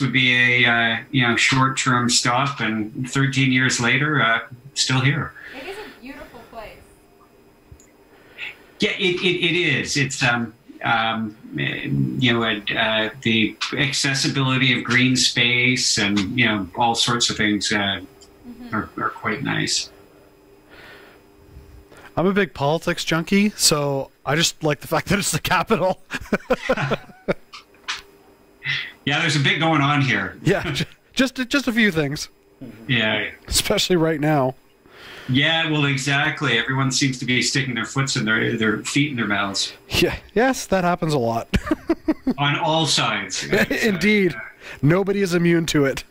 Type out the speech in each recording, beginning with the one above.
would be a short-term stop, and 13 years later, still here. It is a beautiful place. Yeah, it is. It's the accessibility of green space and all sorts of things are quite nice. I'm a big politics junkie, so I just like the fact that it's the capital. Yeah, there's a bit going on here. Yeah, just a few things. Yeah. Especially right now. Yeah, well, exactly. Everyone seems to be sticking their feet in their mouths. Yeah, yes, that happens a lot. On all sides. Indeed. Nobody is immune to it.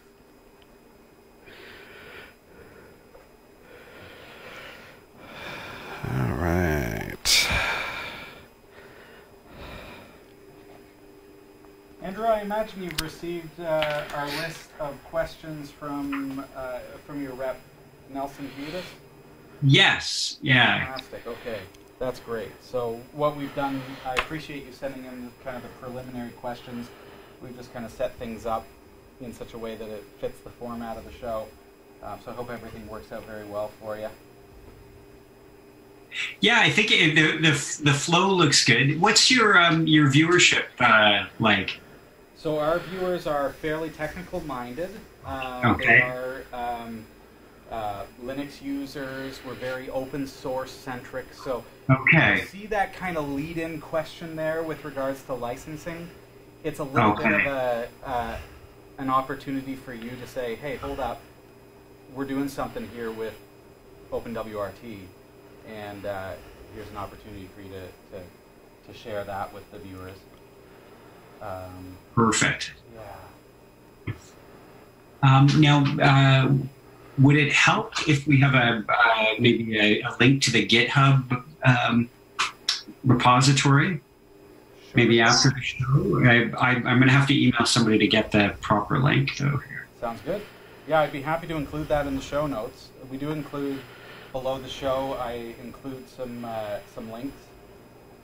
All right. Andrew, I imagine you've received our list of questions from your rep, Nelson Vitas? Yes, yeah. Fantastic, okay. That's great. So what we've done, I appreciate you sending in kind of the preliminary questions. We've just kind of set things up in such a way that it fits the format of the show. So I hope everything works out very well for you. Yeah, I think the flow looks good. What's your viewership like? So our viewers are fairly technical minded. Okay. They are Linux users. We're very open source centric. So okay. you see that kind of lead in question there with regards to licensing. It's a little bit of an opportunity for you to say, hey, hold up, we're doing something here with OpenWRT. And here's an opportunity for you to share that with the viewers. Perfect. Yeah. Now, would it help if we have maybe a link to the GitHub repository? Sure. Maybe after the show? I'm going to have to email somebody to get the proper link, though. Here. Sounds good. Yeah, I'd be happy to include that in the show notes. We do include... Below the show, I include some links,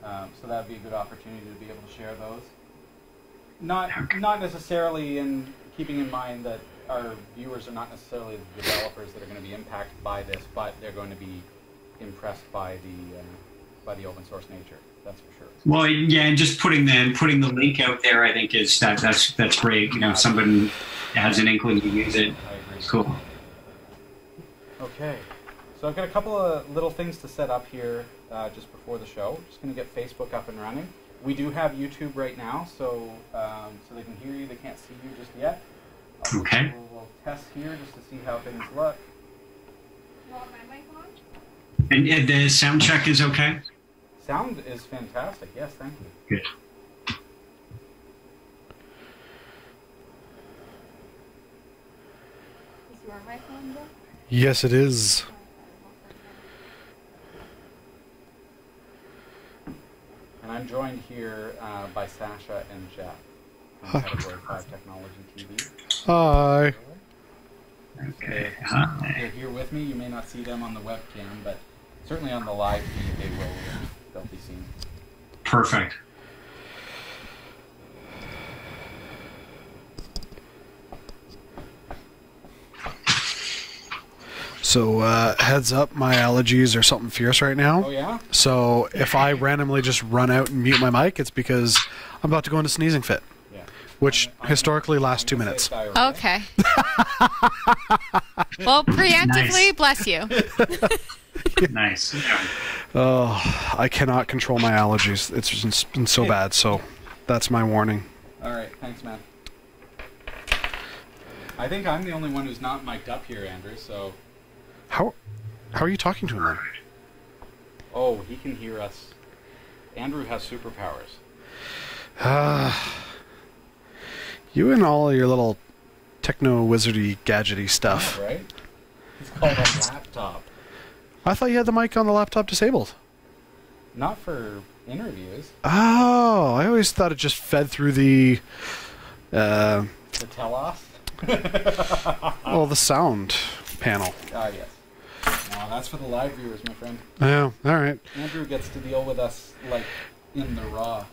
so that would be a good opportunity to be able to share those. Not necessarily in keeping in mind that our viewers are not necessarily the developers that are going to be impacted by this, but they're going to be impressed by the open source nature. That's for sure. Well, yeah, and just putting the link out there, I think that's great. Someone has an inkling to use it. I agree. Cool. Okay. So I've got a couple of little things to set up here just before the show. Just going to get Facebook up and running. We do have YouTube right now, so they can hear you. They can't see you just yet. Okay. We'll test here just to see how things look. You want my mic on? And the sound check is okay? Sound is fantastic. Yes, thank you. Good. Is your mic on, Bill? Yes, it is. And I'm joined here by Sasha and Jeff from Category 5 Technology TV. Hi. Okay. They're here with me. You may not see them on the webcam, but certainly on the live feed they'll be seen. Perfect. So, heads up, my allergies are something fierce right now. Oh, yeah? So, if I randomly just run out and mute my mic, it's because I'm about to go into sneezing fit. Yeah. Which historically lasts 2 minutes. Okay. Well, preemptively, bless you. Nice. Yeah. Oh, I cannot control my allergies. It's just been so bad, so that's my warning. All right, thanks, man. I think I'm the only one who's not mic'd up here, Andrew, so... How are you talking to him then? Oh, he can hear us. Andrew has superpowers. You and all your little techno-wizardy, gadgety stuff. Yeah, right? It's called a laptop. I thought you had the mic on the laptop disabled. Not for interviews. Oh, I always thought it just fed through the... The telos? Well, the sound panel. Ah, yes. No, that's for the live viewers, my friend. Yeah, all right. Andrew gets to deal with us like in the raw.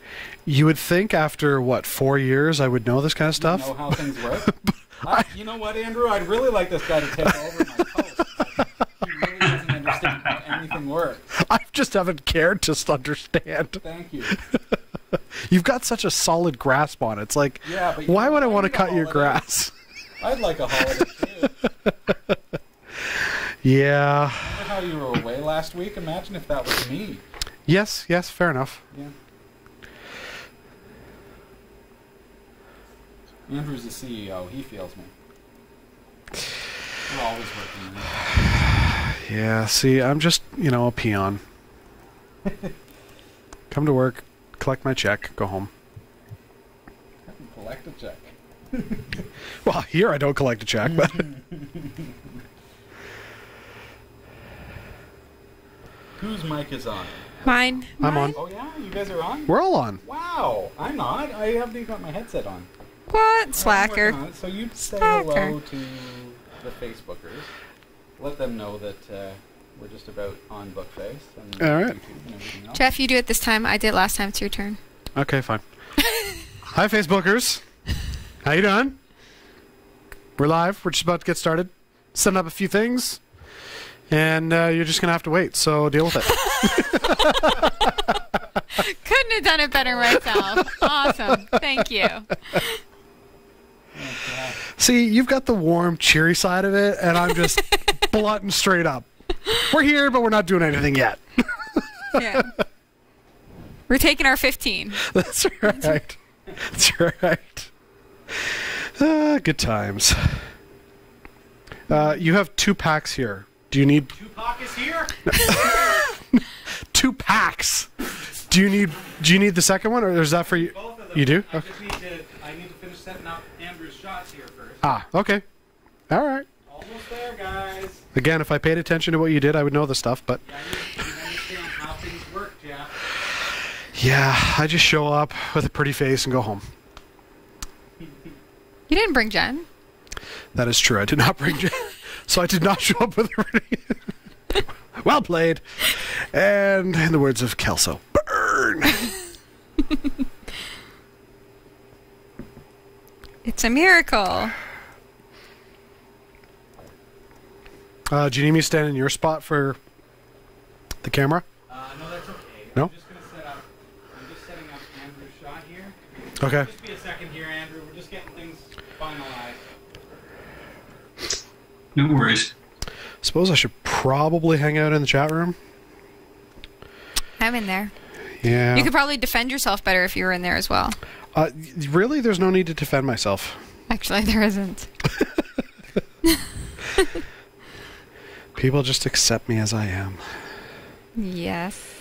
You would think after, what, 4 years I would know this kind of stuff? You know how things work? You know what, Andrew? I'd really like this guy to take over my post. He really doesn't understand how anything works. I just haven't cared to understand. Thank you. You've got such a solid grasp on it. It's like, Yeah, but why would I want to need a cut your holiday. grass? I'd like a holiday too. Yeah. Remember how you were away last week? Imagine if that was me. Yes, fair enough. Yeah. Andrew's the CEO. He feels me. We're always working. Yeah, see, I'm just, a peon. Come to work, collect my check, go home. Collect a check. Well, here I don't collect a check, but... Whose mic is on? Mine. I'm on. Oh yeah, you guys are on? We're all on. Wow, I'm not. I haven't even got my headset on. What? Slacker. I'm working on it. So you say Slacker. hello to the Facebookers. Let them know that we're just about on Bookface and All right. YouTube and everything else. Jeff, you do it this time. I did it last time. It's your turn. Okay, fine. Hi, Facebookers. How you doing? We're live. We're just about to get started. Setting up a few things. And you're just going to have to wait, so deal with it. Couldn't have done it better myself. Awesome. Thank you. See, you've got the warm, cheery side of it, and I'm just blunt and straight up. We're here, but we're not doing anything yet. Yeah. We're taking our 15. That's right. That's right. Good times. You have 2 packs here. Do you need... Tupac is here? 2 packs. Do you need the second one, or is that for you? Both of them. You do? I Okay. just need to finish setting up Andrew's shots here first. Ah, okay. All right. Almost there, guys. Again, if I paid attention to what you did, I would know the stuff, but... Yeah, you understand how things work, Jeff. Yeah, I just show up with a pretty face and go home. You didn't bring Jen. That is true. I did not bring... So I did not show up with a pretty... Well played. And in the words of Kelso, burn! It's a miracle. Do you need me to stand in your spot for the camera? No, that's okay. No? I'm just setting up Andrew's shot here. Okay. Just be a second here, Andrew. We're just getting things finalized. No worries. Suppose I should probably hang out in the chat room. I'm in there. Yeah. You could probably defend yourself better if you were in there as well. Really, there's no need to defend myself. Actually, there isn't. People just accept me as I am. Yes.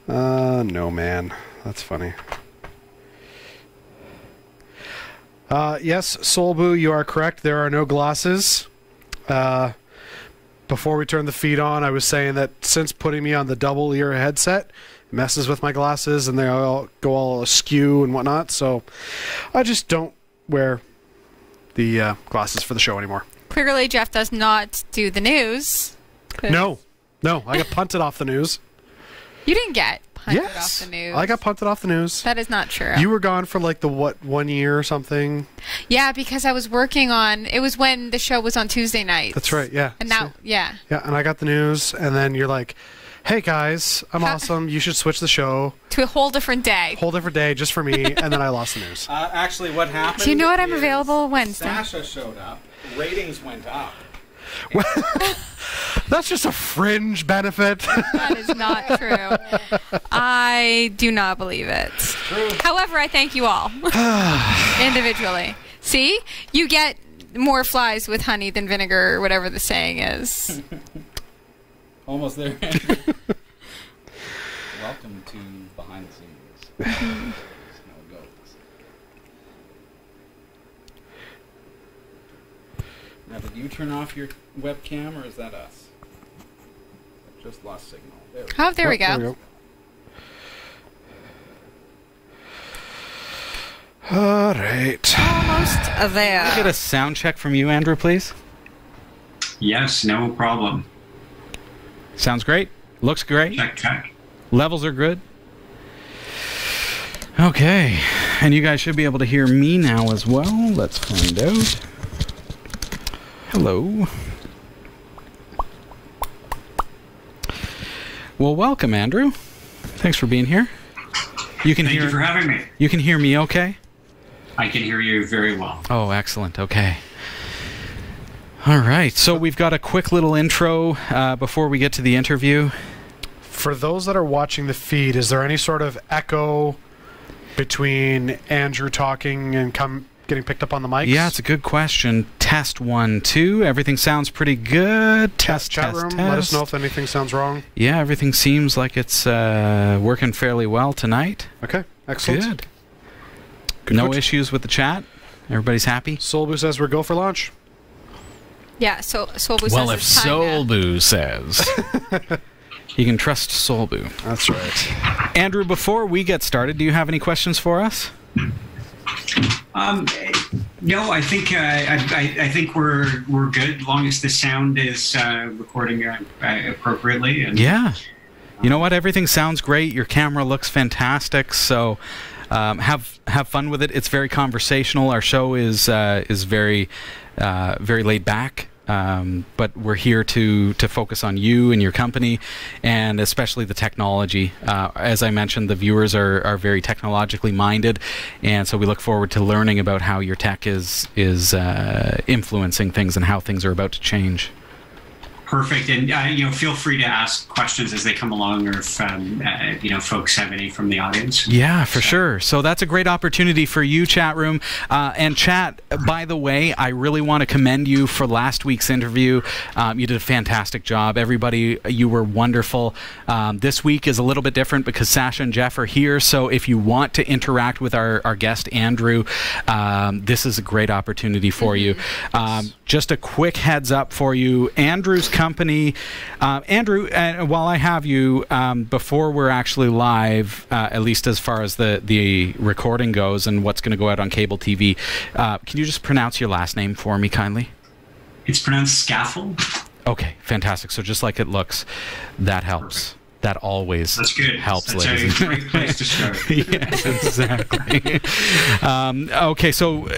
No, man. That's funny. Yes, Soulboo, you are correct. There are no glasses. Before we turned the feed on, I was saying that since putting me on the double ear headset, it messes with my glasses and they all go all askew and whatnot. So I just don't wear the glasses for the show anymore. Clearly, Jeff does not do the news. No, I got punted off the news. You didn't get punted Yes, off the news. I got punted off the news. That is not true. You were gone for like 1 year or something. Yeah, because I was working on... It was when the show was on Tuesday nights. That's right, yeah. And now, Yeah, and I got the news, and then you're like, hey guys, I'm Ha- awesome. You should switch the show. to a whole different day. Whole different day just for me, and then I lost the news. Actually, what happened? Do you know what? I'm is available Wednesday. Sasha showed up. Ratings went up. That's just a fringe benefit. That is not true. I do not believe it. True. However, I thank you all individually. See? You get more flies with honey than vinegar, or whatever the saying is. Almost there. Andrew. Welcome to behind the scenes. That's how it goes. Now, did you turn off your webcam, or is that us? I just lost signal. There we go. Oh, there we There go. we go. All right. Almost Can I there. get a sound check from you, Andrew, please? Yes, no problem. Sounds great. Looks great. Check. Levels are good. Okay. And you guys should be able to hear me now as well. Let's find out. Hello. Well, welcome, Andrew. Thanks for being here. Thank you for having me. You can hear me okay? I can hear you very well. Oh, excellent. Okay. All right. So we've got a quick little intro before we get to the interview. For those that are watching the feed, is there any sort of echo between Andrew talking and getting picked up on the mics? Yeah, it's a good question. Test 1, 2. Everything sounds pretty good. Test, chat test, room. test. Let us know if anything sounds wrong. Yeah, everything seems like it's working fairly well tonight. Okay, excellent. Good. No issues with the chat. Everybody's happy. Solbu says we're go for launch. Yeah, so Solbu Well, says if it's time now. Solbu says. You can trust Solbu. That's right. Andrew, before we get started, do you have any questions for us? No, I think I think we're good, as long as the sound is recording appropriately. And yeah. You know what? Everything sounds great. Your camera looks fantastic. So have fun with it. It's very conversational. Our show is very laid back. But we're here to focus on you and your company, and especially the technology. As I mentioned, the viewers are very technologically minded, and so we look forward to learning about how your tech is influencing things and how things are about to change. Perfect, and feel free to ask questions as they come along, or if folks have any from the audience. Yeah, for sure. So that's a great opportunity for you, chat room. And chat, by the way, I really want to commend you for last week's interview. You did a fantastic job. Everybody, you were wonderful. This week is a little bit different because Sasha and Jeff are here. So if you want to interact with our guest Andrew, this is a great opportunity for you. Just a quick heads up for you, Andrew's company. Andrew, while I have you, before we're actually live, at least as far as the recording goes and what's going to go out on cable TV, can you just pronounce your last name for me kindly? It's pronounced Scaffold. Okay, fantastic. So just like it looks, that helps. Perfect. That always helps, That's ladies. a great place to start. Yes, exactly. Okay, so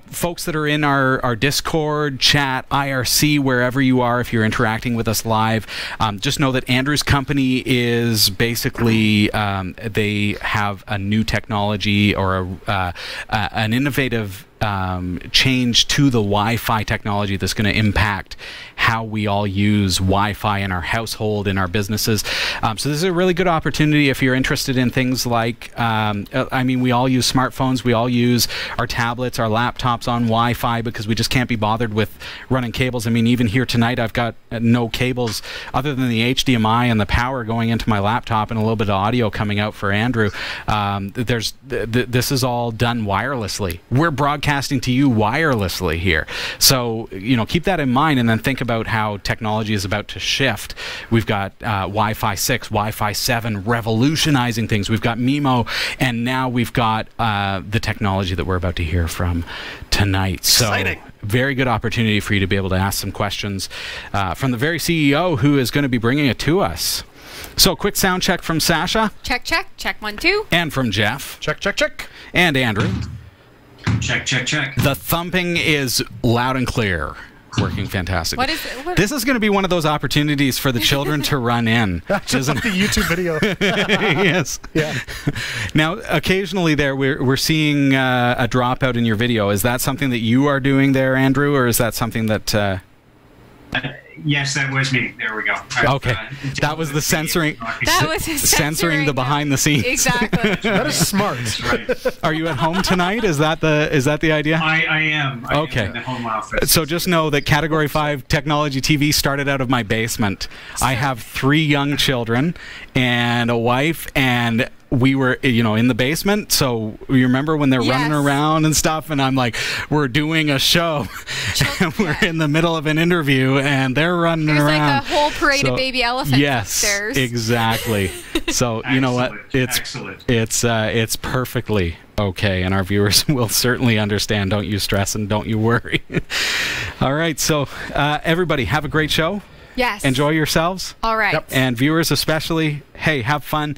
folks that are in our Discord, chat, IRC, wherever you are, if you're interacting with us live, just know that Andrew's company is basically, they have a new technology or an innovative change to the Wi-Fi technology that's going to impact how we all use Wi-Fi in our household, in our businesses. So this is a really good opportunity if you're interested in things like, we all use smartphones, we all use our tablets, our laptops on Wi-Fi because we just can't be bothered with running cables. I mean, even here tonight, I've got no cables other than the HDMI and the power going into my laptop and a little bit of audio coming out for Andrew. This is all done wirelessly. We're broadcasting to you wirelessly here. So, keep that in mind and then think about how technology is about to shift. We've got Wi-Fi 6, Wi-Fi 7 revolutionizing things. We've got MIMO, and now we've got the technology that we're about to hear from tonight. So, exciting. Very good opportunity for you to be able to ask some questions from the very CEO who is going to be bringing it to us. So, quick sound check from Sasha. Check, check. Check 1, 2. And from Jeff. Check, check, check. And Andrew. Check, check, check. The thumping is loud and clear. Working fantastic. This is going to be one of those opportunities for the children to run in. Just like the YouTube video. Yes. Yeah. Now, occasionally there we're seeing a dropout in your video. Is that something that you are doing there, Andrew, or is that something that... Yes, that was me. There we go. Okay. That was the censoring. That was censoring the behind the scenes. Exactly. That is smart. That's right. Are you at home tonight? Is that the idea? I am. Okay. I am in the home office. So just know that Category 5 Technology TV started out of my basement. I have 3 young children and a wife, and we were, in the basement. So you remember when they're running around and stuff, and I'm like, we're doing a show, and we're in the middle of an interview, and they're running around. There's like a whole parade of baby elephants upstairs. Yes, exactly. So you know what? It's perfectly okay, and our viewers will certainly understand. Don't you stress and don't you worry. All right, so everybody, have a great show. Yes. Enjoy yourselves. All right. Yep. And viewers especially, hey, have fun.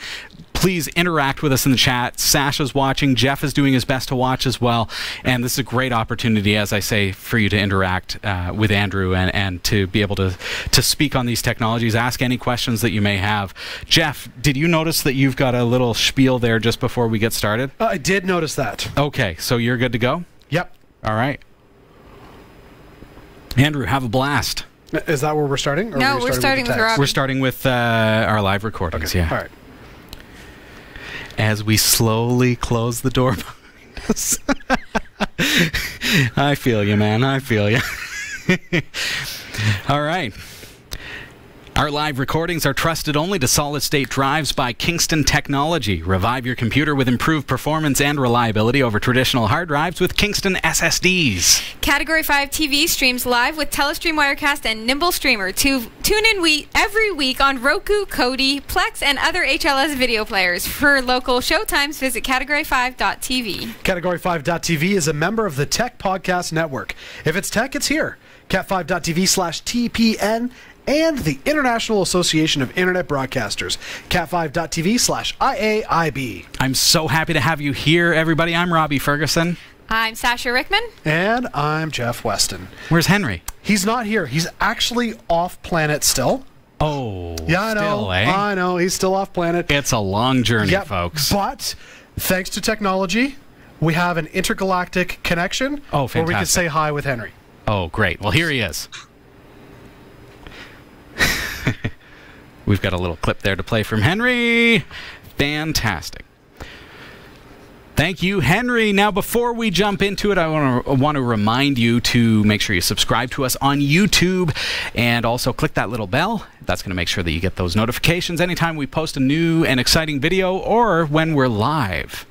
Please interact with us in the chat. Sasha's watching. Jeff is doing his best to watch as well. And this is a great opportunity, as I say, for you to interact with Andrew and to be able to speak on these technologies, ask any questions that you may have. Jeff, did you notice that you've got a little spiel there just before we get started? I did notice that. Okay, so you're good to go? Yep. All right. Andrew, have a blast. Is that where we're starting? Or No, we're we're starting with Rob. We're starting with our live recordings, yeah. All right. As we slowly close the door behind us. I feel you, man. I feel you. All right. Our live recordings are trusted only to solid-state drives by Kingston Technology. Revive your computer with improved performance and reliability over traditional hard drives with Kingston SSDs. Category 5 TV streams live with Telestream Wirecast and Nimble Streamer. Tune in every week on Roku, Kodi, Plex, and other HLS video players. For local showtimes, visit category5.tv. Category5.tv is a member of the Tech Podcast Network. If it's tech, it's here. cat5.tv/TPN and the International Association of Internet Broadcasters, cat5.tv/IAIB. I'm so happy to have you here, everybody. I'm Robbie Ferguson. I'm Sasha Rickman. And I'm Jeff Weston. Where's Henry? He's not here. He's actually off planet still. Oh, Yeah, I know. still, eh? I know. He's still off planet. It's a long journey, Yep. folks. But thanks to technology, we have an intergalactic connection Oh, where we can fantastic. say hi with Henry. Oh, great. Well, here he is. We've got a little clip there to play from Henry. Fantastic. Thank you, Henry. Now, before we jump into it, I want to remind you to make sure you subscribe to us on YouTube and also click that little bell. That's going to make sure that you get those notifications anytime we post a new and exciting video or when we're live.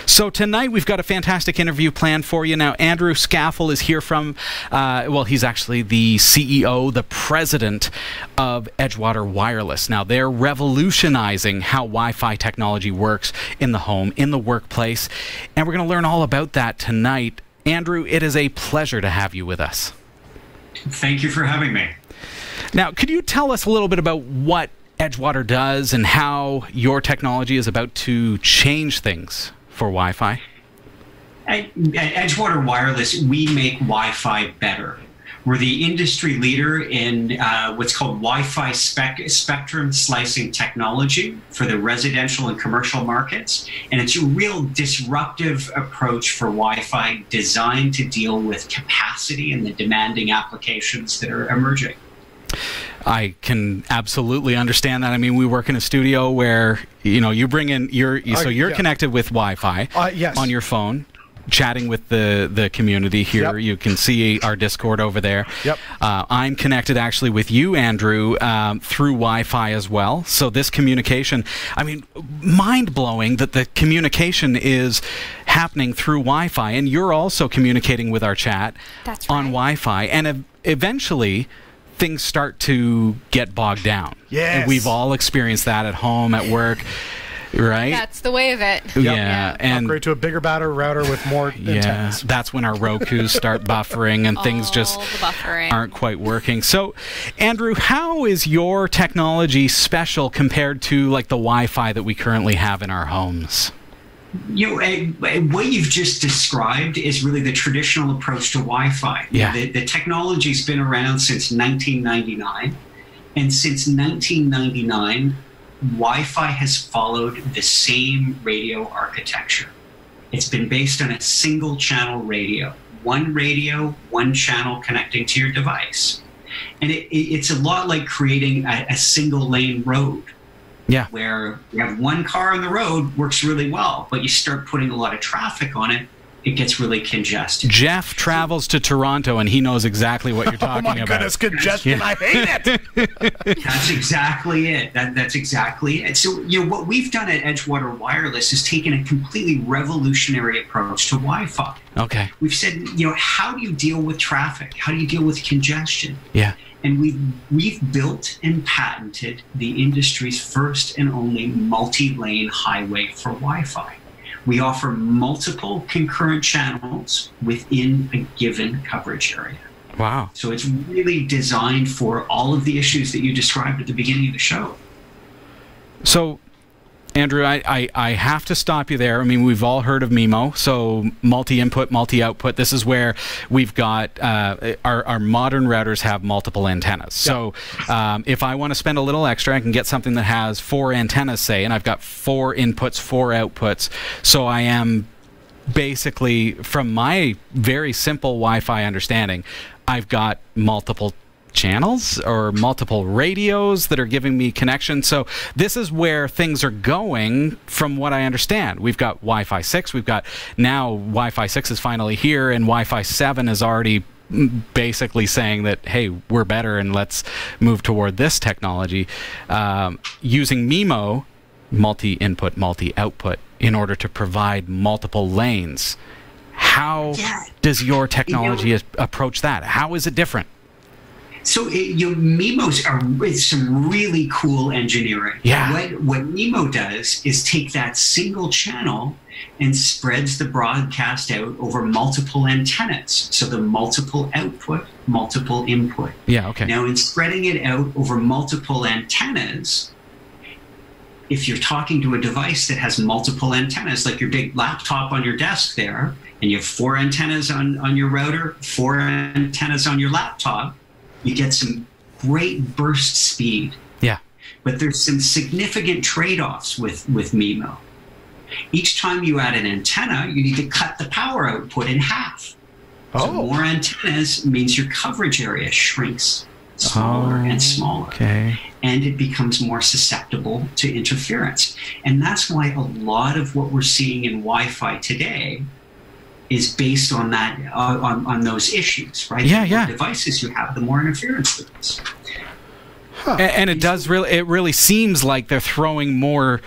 So tonight we've got a fantastic interview planned for you. Now, Andrew Scaffel is here from, well, he's actually the CEO, the president of Edgewater Wireless. Now, they're revolutionizing how Wi-Fi technology works in the home, in the workplace, and we're going to learn all about that tonight. Andrew, it is a pleasure to have you with us. Thank you for having me. Now, could you tell us a little bit about what Edgewater does and how your technology is about to change things for Wi-Fi? At Edgewater Wireless, we make Wi-Fi better. We're the industry leader in what's called Wi-Fi spectrum slicing technology for the residential and commercial markets. And it's a real disruptive approach for Wi-Fi designed to deal with capacity and the demanding applications that are emerging. I can absolutely understand that. I mean, we work in a studio where, you know, you bring in your, so you're yeah. connected with Wi-Fi Yes. on your phone, chatting with the community here. Yep. You can see our Discord over there. Yep. I'm connected actually with you, Andrew, through Wi-Fi as well. So this communication, I mean, mind-blowing that the communication is happening through Wi-Fi, and you're also communicating with our chat That's on right. Wi-Fi, and eventually things start to get bogged down. Yes. And we've all experienced that at home, at work, right? That's the way of it. Yeah, and Upgrade to a bigger router with more yeah, antennas. that's when our Rokus start buffering and things just All the buffering. aren't quite working. So, Andrew, how is your technology special compared to like the Wi-Fi that we currently have in our homes? You know, what you've just described is really the traditional approach to Wi-Fi. Yeah. The technology's been around since 1999, and since 1999, Wi-Fi has followed the same radio architecture. It's been based on a single channel radio, one channel connecting to your device. And it's a lot like creating a single lane road. Yeah. Where you have one car on the road, works really well, but you start putting a lot of traffic on it, it gets really congested. Jeff travels to Toronto and he knows exactly what you're talking Oh my about. goodness, congestion! Yeah. I hate it. That's exactly it. That's exactly it. So, you know, what we've done at Edgewater Wireless is taken a completely revolutionary approach to Wi-Fi. Okay. We've said, you know, how do you deal with traffic? How do you deal with congestion? Yeah. And we've built and patented the industry's first and only multi-lane highway for Wi-Fi. We offer multiple concurrent channels within a given coverage area. Wow. So it's really designed for all of the issues that you described at the beginning of the show. So, Andrew, I have to stop you there. I mean, we've all heard of MIMO, so multi-input, multi-output. This is where we've got our modern routers have multiple antennas. So if I want to spend a little extra, I can get something that has 4 antennas, say, and I've got 4 inputs, 4 outputs. So I am basically, from my very simple Wi-Fi understanding, I've got multiple channels or multiple radios that are giving me connection. So this is where things are going from what I understand. We've got Wi-Fi 6. We've got now Wi-Fi 6 is finally here, and Wi-Fi 7 is already basically saying that, hey, we're better and let's move toward this technology. Using MIMO, multi-input, multi-output, in order to provide multiple lanes. How does your technology approach that? How is it different? So MIMOs are some really cool engineering. Yeah. What MIMO does is take that single channel and spreads the broadcast out over multiple antennas. So the multiple output, multiple input. Yeah, okay. Now, in spreading it out over multiple antennas, if you're talking to a device that has multiple antennas, like your big laptop on your desk there, and you have 4 antennas on your router, 4 antennas on your laptop, you get some great burst speed. Yeah. But there's some significant trade-offs with MIMO. Each time you add an antenna, you need to cut the power output in half. So more antennas means your coverage area shrinks smaller and smaller. Okay. And it becomes more susceptible to interference. And that's why a lot of what we're seeing in Wi-Fi today is based on that, on those issues, right? Yeah, the yeah. more devices you have, the more interference there is. And it does really, it really seems like they're throwing more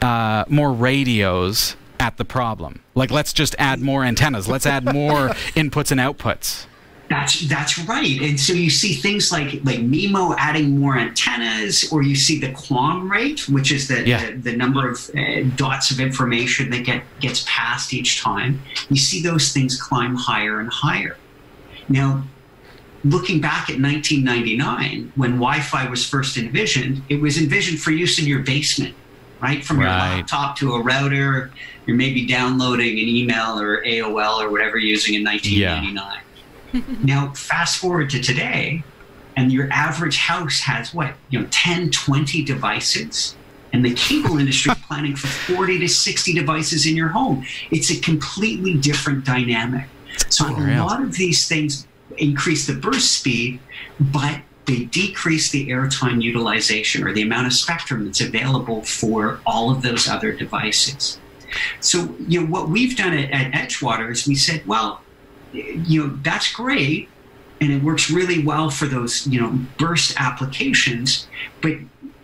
radios at the problem. Like, let's just add more antennas. Let's add more inputs and outputs. That's right. And so you see things like MIMO adding more antennas, or you see the QAM rate, which is the number of dots of information that gets passed each time. You see those things climb higher and higher. Now, looking back at 1999, when Wi-Fi was first envisioned, it was envisioned for use in your basement, right? From your laptop to a router, you're maybe downloading an email or AOL or whatever you're using in 1999. Now, fast forward to today, and your average house has 10, 20 devices, and the cable industry is planning for 40 to 60 devices in your home. It's a completely different dynamic. So a lot of these things increase the burst speed, but they decrease the airtime utilization, or the amount of spectrum that's available for all of those other devices. So, what we've done at Edgewater is we said, well, that's great, and it works really well for those, burst applications, but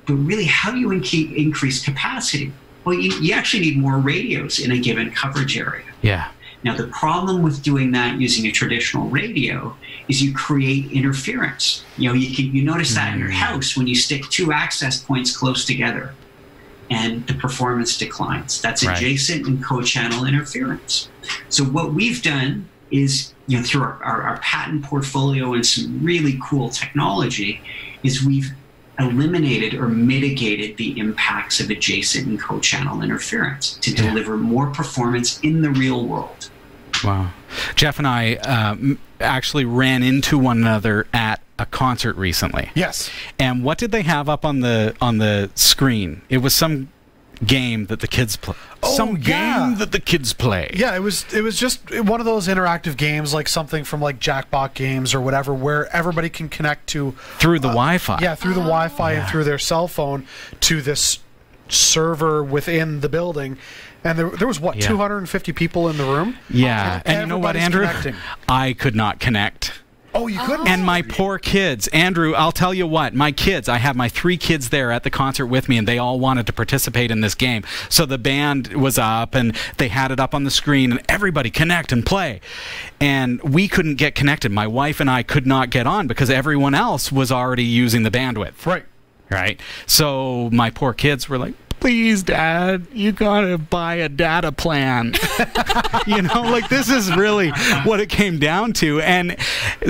really, how do you increase capacity? Well, you actually need more radios in a given coverage area. Yeah. Now, the problem with doing that using a traditional radio is you create interference. You notice that in your house when you stick 2 access points close together, and the performance declines. That's adjacent and co-channel interference. So what we've done is, through our patent portfolio and some really cool technology, is we've eliminated or mitigated the impacts of adjacent and co-channel interference to deliver more performance in the real world. Wow. Jeff and I actually ran into one another at a concert recently. Yes. And what did they have up on the screen? It was some game that the kids play. Game that the kids play. Yeah, it was just one of those interactive games, like something from like Jackbot Games or whatever, where everybody can connect to through the Wi-Fi. Yeah, through the Wi-Fi and through their cell phone to this server within the building. And there was 250 people in the room. Yeah, and you know what, Andrew? I could not connect. Oh, you couldn't? And my poor kids. Andrew, I'll tell you what, my kids, I have my 3 kids there at the concert with me, and they all wanted to participate in this game. So the band was up, and they had it up on the screen, and everybody connect and play. And we couldn't get connected. My wife and I could not get on because everyone else was already using the bandwidth. Right. Right? So my poor kids were like, please, Dad, you gotta buy a data plan. You know, like, this is really what it came down to. And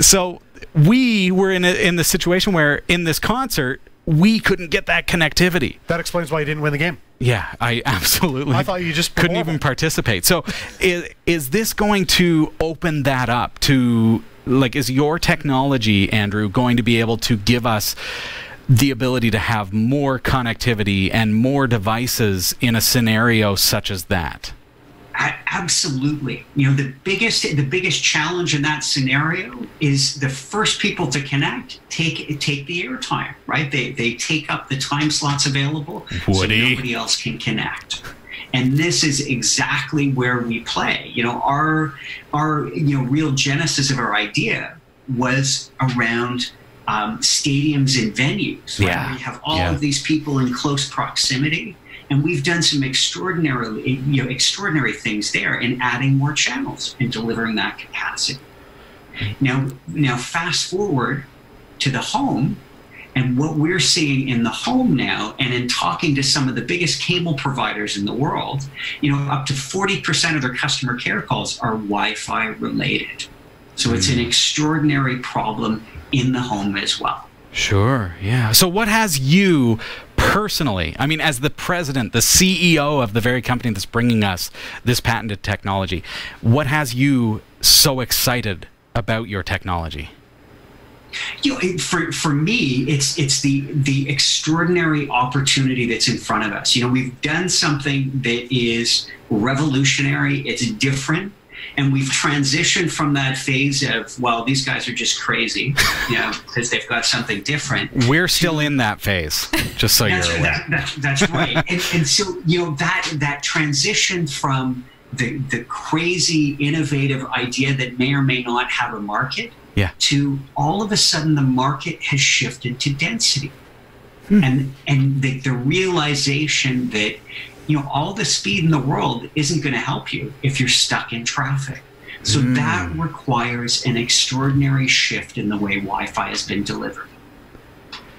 so we were in the situation where in this concert, we couldn't get that connectivity. That explains why you didn't win the game. Yeah, I absolutely I thought you just couldn't even participate. So is this going to open that up to, like, is your technology, Andrew, going to be able to give us the ability to have more connectivity and more devices in a scenario such as that? Absolutely. You know, the biggest challenge in that scenario is the first people to connect take the airtime, right? They take up the time slots available, so nobody else can connect. And this is exactly where we play. You know, our real genesis of our idea was around stadiums and venues. Right? Yeah. We have all of these people in close proximity. And we've done some extraordinary things there in adding more channels and delivering that capacity. Now fast forward to the home, and what we're seeing in the home now, and in talking to some of the biggest cable providers in the world, you know, up to 40% of their customer care calls are Wi-Fi related. So it's an extraordinary problem in the home as well. Sure, yeah. So what has you personally, I mean, as the president, the CEO of the very company that's bringing us this patented technology, what has you so excited about your technology? You know, for me, it's the extraordinary opportunity that's in front of us. You know, we've done something that is revolutionary, it's different. And we've transitioned from that phase of, well, these guys are just crazy, you know, because they've got something different. We're still in that phase, just so you're aware. That's right. And so, you know, that transition from the crazy, innovative idea that may or may not have a market to all of a sudden the market has shifted to density. And the realization that, you know, all the speed in the world isn't going to help you if you're stuck in traffic. So that requires an extraordinary shift in the way Wi-Fi has been delivered.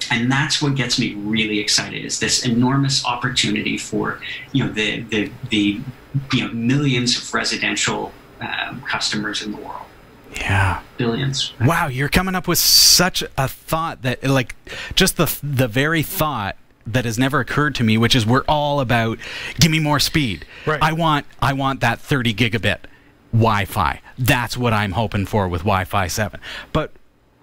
And that's what gets me really excited, is this enormous opportunity for, you know, the millions of residential customers in the world. Yeah. Billions. Wow, you're coming up with such a thought that, like, just the very thought that has never occurred to me, which is we're all about, give me more speed. Right. I want that 30 gigabit Wi-Fi. That's what I'm hoping for with Wi-Fi 7. But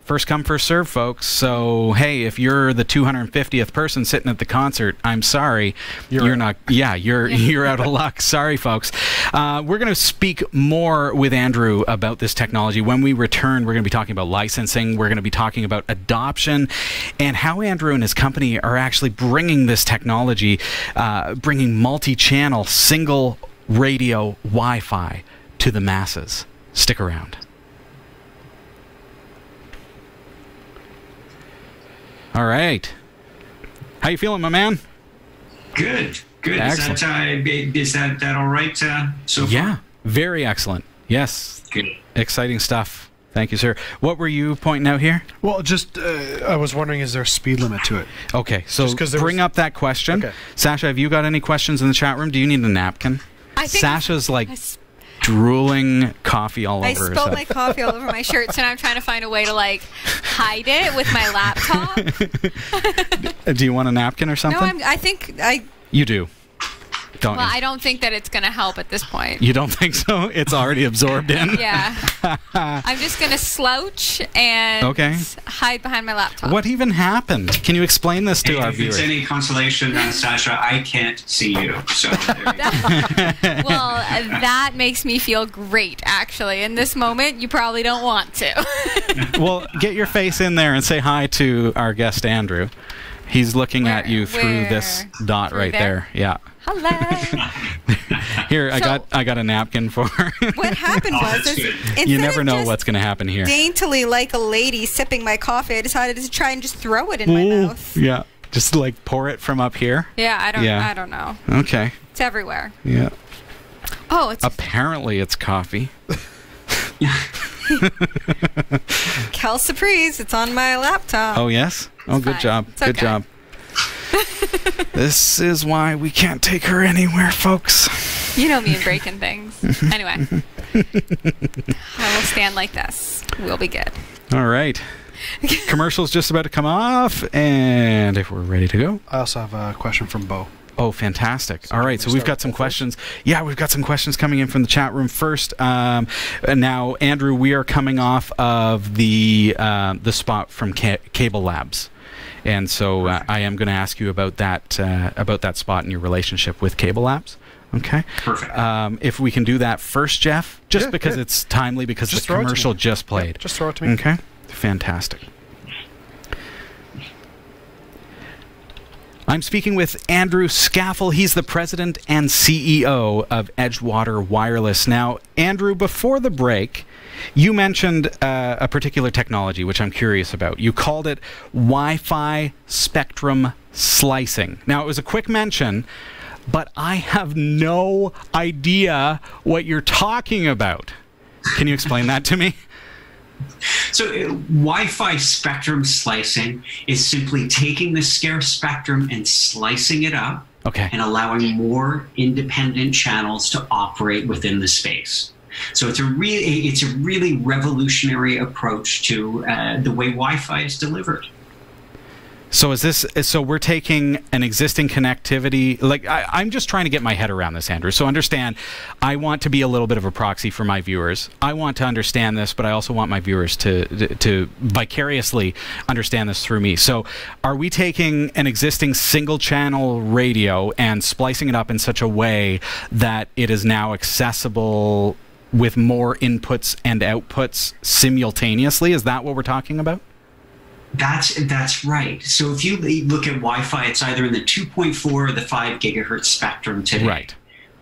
first come, first serve, folks. So, hey, if you're the 250th person sitting at the concert, I'm sorry. You're not. Yeah, you're out of luck. Sorry, folks. We're going to speak more with Andrew about this technology. When we return, we're going to be talking about licensing. We're going to be talking about adoption and how Andrew and his company are actually bringing this technology, bringing multi-channel, single radio Wi-Fi to the masses. Stick around. All right. How you feeling, my man? Good. Excellent. Is that all right so far? Yeah, very excellent. Yes. Good. Exciting stuff. Thank you, sir. What were you pointing out here? Well, just I was wondering, is there a speed limit to it? Okay, so bring up that question. Okay. Sasha, have you got any questions in the chat room? Do you need a napkin? I think Sasha's like drooling coffee all over herself. I spilled my coffee all over my shirt, so now I'm trying to find a way to, like, hide it with my laptop. Do you want a napkin or something? No, I think I... You do. Don't you? Well, I don't think that it's going to help at this point. You don't think so? It's already absorbed in? Yeah. I'm just going to slouch and hide behind my laptop. What even happened? Can you explain this to our viewers? If it's any consolation, Sasha, I can't see you. So there you go. Well, that makes me feel great, actually. In this moment, you probably don't want to. Well, get your face in there and say hi to our guest, Andrew. He's looking at you through this dot right there. Yeah. Hello. Here, I got a napkin for her. What happened was, you never know what's going to happen here. Daintily, like a lady sipping my coffee, I decided to try and just throw it in my mouth. Yeah, just like pour it from up here. Yeah, I don't know. Okay. It's everywhere. Yeah. Oh, it's apparently it's coffee. Kel Surprise, it's on my laptop. Oh yes. Oh, good job. Good job. This is why we can't take her anywhere, folks. You know me and breaking things. Anyway, I will stand like this. We'll be good. All right. Commercial's just about to come off, and if we're ready to go. I also have a question from Bo. Oh, fantastic. All right, so we've got some questions. Yeah, we've got some questions coming in from the chat room first. Now, Andrew, we are coming off of the spot from Cable Labs. And so I am going to ask you about that spot and your relationship with Cable Labs. Okay. Perfect. If we can do that first, Jeff, just because it's timely, because the commercial just played. Just throw it to me. Okay. Fantastic. I'm speaking with Andrew Scaffel. He's the president and CEO of Edgewater Wireless. Now, Andrew, before the break, you mentioned a particular technology, which I'm curious about. You called it Wi-Fi spectrum slicing. Now, it was a quick mention, but I have no idea what you're talking about. Can you explain that to me? So Wi-Fi spectrum slicing is simply taking the scarce spectrum and slicing it up, and allowing more independent channels to operate within the space. So it's a really revolutionary approach to the way Wi-Fi is delivered. So so we're taking an existing connectivity, I'm just trying to get my head around this, Andrew. So understand, I want to be a little bit of a proxy for my viewers. I want to understand this, but I also want my viewers to vicariously understand this through me. So are we taking an existing single channel radio and splicing it up in such a way that it is now accessible with more inputs and outputs simultaneously? Is that what we're talking about? That's right. So if you look at Wi-Fi, it's either in the 2.4 or the 5 gigahertz spectrum today. Right.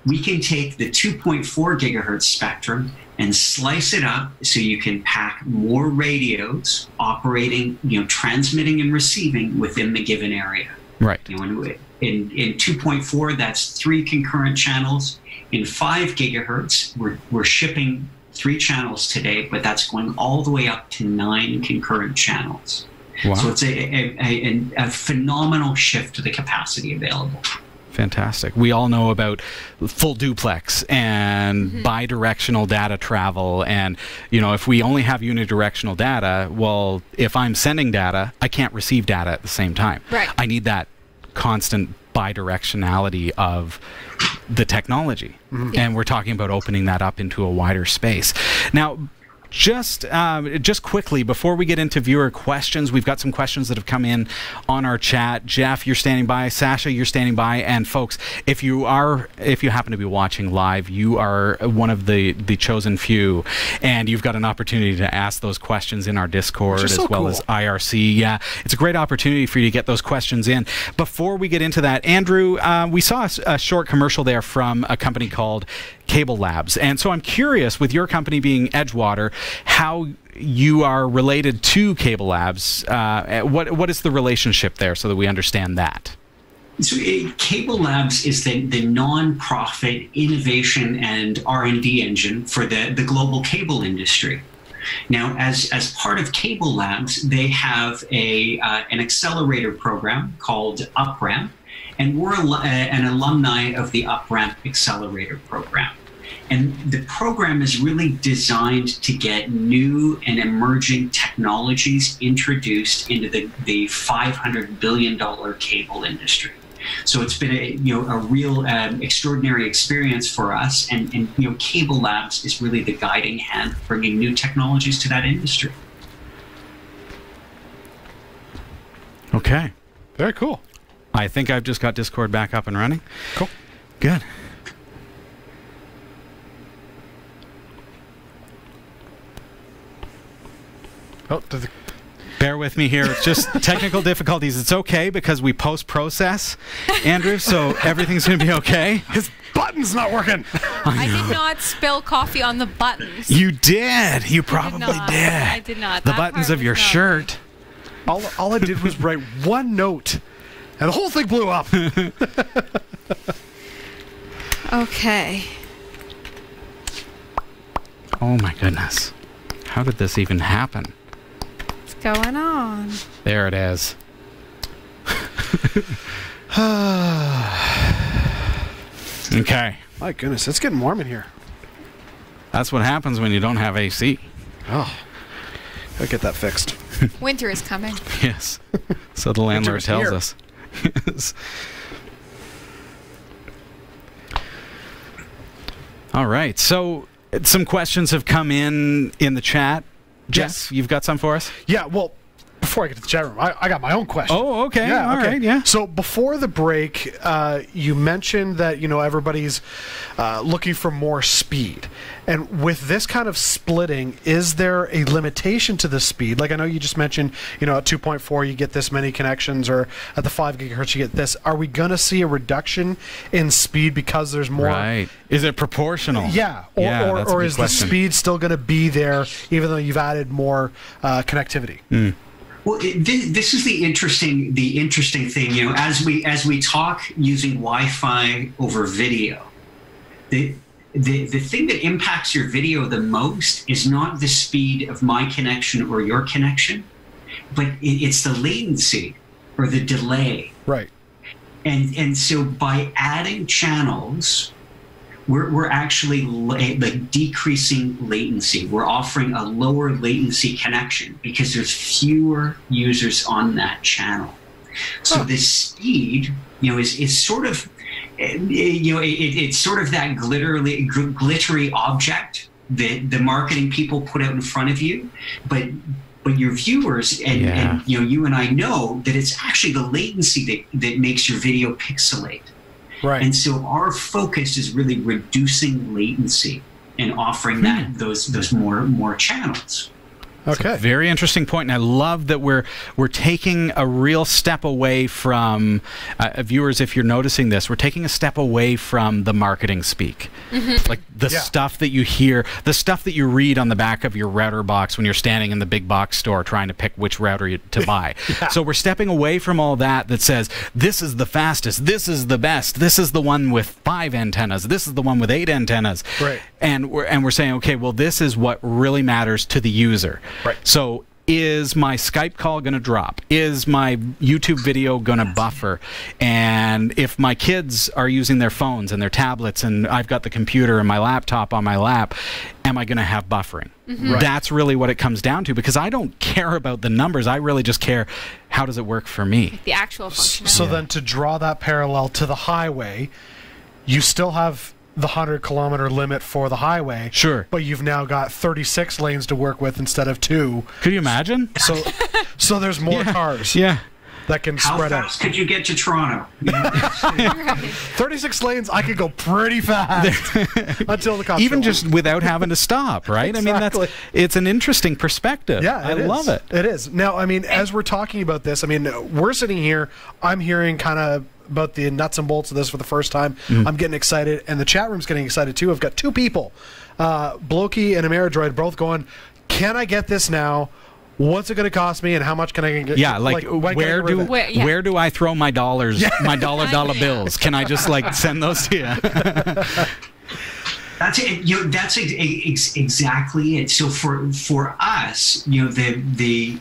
We can take the 2.4 gigahertz spectrum and slice it up so you can pack more radios operating, transmitting and receiving within the given area. Right. In 2.4, that's 3 concurrent channels. In 5 gigahertz, we're shipping 3 channels today, but that's going all the way up to 9 concurrent channels. Wow. So it's a phenomenal shift to the capacity available. Fantastic. We all know about full duplex and bidirectional data travel. And, if we only have unidirectional data, well, if I'm sending data, I can't receive data at the same time. Right. I need that constant bidirectionality of the technology. And we're talking about opening that up into a wider space. Now, just quickly, before we get into viewer questions, we've got some questions that have come in on our chat. Jeff, you're standing by. Sasha, you're standing by. And folks, if you happen to be watching live, you are one of the chosen few, and you've got an opportunity to ask those questions in our Discord as well as IRC. Yeah, it's a great opportunity for you to get those questions in. Before we get into that, Andrew, we saw a short commercial there from a company called Cable Labs. And so I'm curious, with your company being Edgewater, how you are related to Cable Labs. What is the relationship there so that we understand that? So Cable Labs is the non-profit innovation and R&D engine for the global cable industry. Now, as part of Cable Labs, they have an accelerator program called UpRamp, and we're an alumni of the UpRamp Accelerator Program. And the program is really designed to get new and emerging technologies introduced into the $500 billion cable industry. So it's been a real extraordinary experience for us, and Cable Labs is really the guiding hand bringing new technologies to that industry. Okay. Very cool. I think I've just got Discord back up and running. Cool. Good. Oh, bear with me here. It's just technical difficulties. It's okay because we post-process, Andrew, so everything's going to be okay. His button's not working. I did not spill coffee on the buttons. You did. You probably did. I did not. The buttons of your shirt. All I did was write one note, and the whole thing blew up. Okay. Oh my goodness. How did this even happen? What's going on? There it is. Okay. My goodness, it's getting warm in here. That's what happens when you don't have AC. Oh, gotta get that fixed. Winter is coming. Yes. So the landlord Winter's tells here. us. Yes. All right. So some questions have come in the chat. Jess, Yes. you've got some for us? Yeah, well, before I get to the chat room, I got my own question. Oh, okay. Yeah, All okay. right, yeah. So before the break, you mentioned that everybody's looking for more speed, and with this kind of splitting, is there a limitation to the speed? Like I know you just mentioned, at 2.4 you get this many connections, or at the 5 gigahertz you get this. Are we going to see a reduction in speed because there's more? Right. Is it proportional? Yeah. That's a Or good is question. the speed still going to be there even though you've added more connectivity? Well, this is the interesting thing. As we talk using Wi-Fi over video, the thing that impacts your video the most is not the speed of my connection or your connection, but it's the latency or the delay. Right. And so by adding channels, we're actually like decreasing latency in offering a lower latency connection because there's fewer users on that channel. So the speed, is sort of, it's sort of that glittery object that the marketing people put out in front of you, but your viewers and you and I know that it's actually the latency that makes your video pixelate. Right. And so our focus is really reducing latency and offering those more channels. Okay. Very interesting point, and I love that we're taking a real step away from viewers. If you're noticing this, we're taking a step away from the marketing speak, like the stuff that you hear, the stuff that you read on the back of your router box when you're standing in the big box store trying to pick which router to buy. So we're stepping away from all that says this is the fastest, this is the best, this is the one with 5 antennas, this is the one with 8 antennas, right? And we're saying, okay, well, this is what really matters to the user. Right. So is my Skype call going to drop? Is my YouTube video going to buffer? And if my kids are using their phones and their tablets and I've got the computer and my laptop on my lap, am I going to have buffering? Right. That's really what it comes down to, because I don't care about the numbers. I really just care, how does it work for me? The actual functionality. So then to draw that parallel to the highway, you still have the 100-kilometer limit for the highway. Sure. But you've now got 36 lanes to work with instead of 2. Could you imagine? So there's more cars that can spread How out. fast could you get to Toronto? 36 lanes, I could go pretty fast until the cops Even show just without having to stop, right? Exactly. I mean, it's an interesting perspective. Yeah, I love it. It is. Now, I mean, as we're talking about this, I mean, we're sitting here, I'm hearing kind of about the nuts and bolts of this for the first time. I'm getting excited, and the chat room's getting excited too. I've got 2 people, Blokey and Ameridroid, both going, can I get this now? What's it going to cost me, and how much can I get? Yeah, when can I where get rid of it? where do I throw my dollars, my dollar bills? Can I just send those to you? That's it. That's exactly it. So for us, the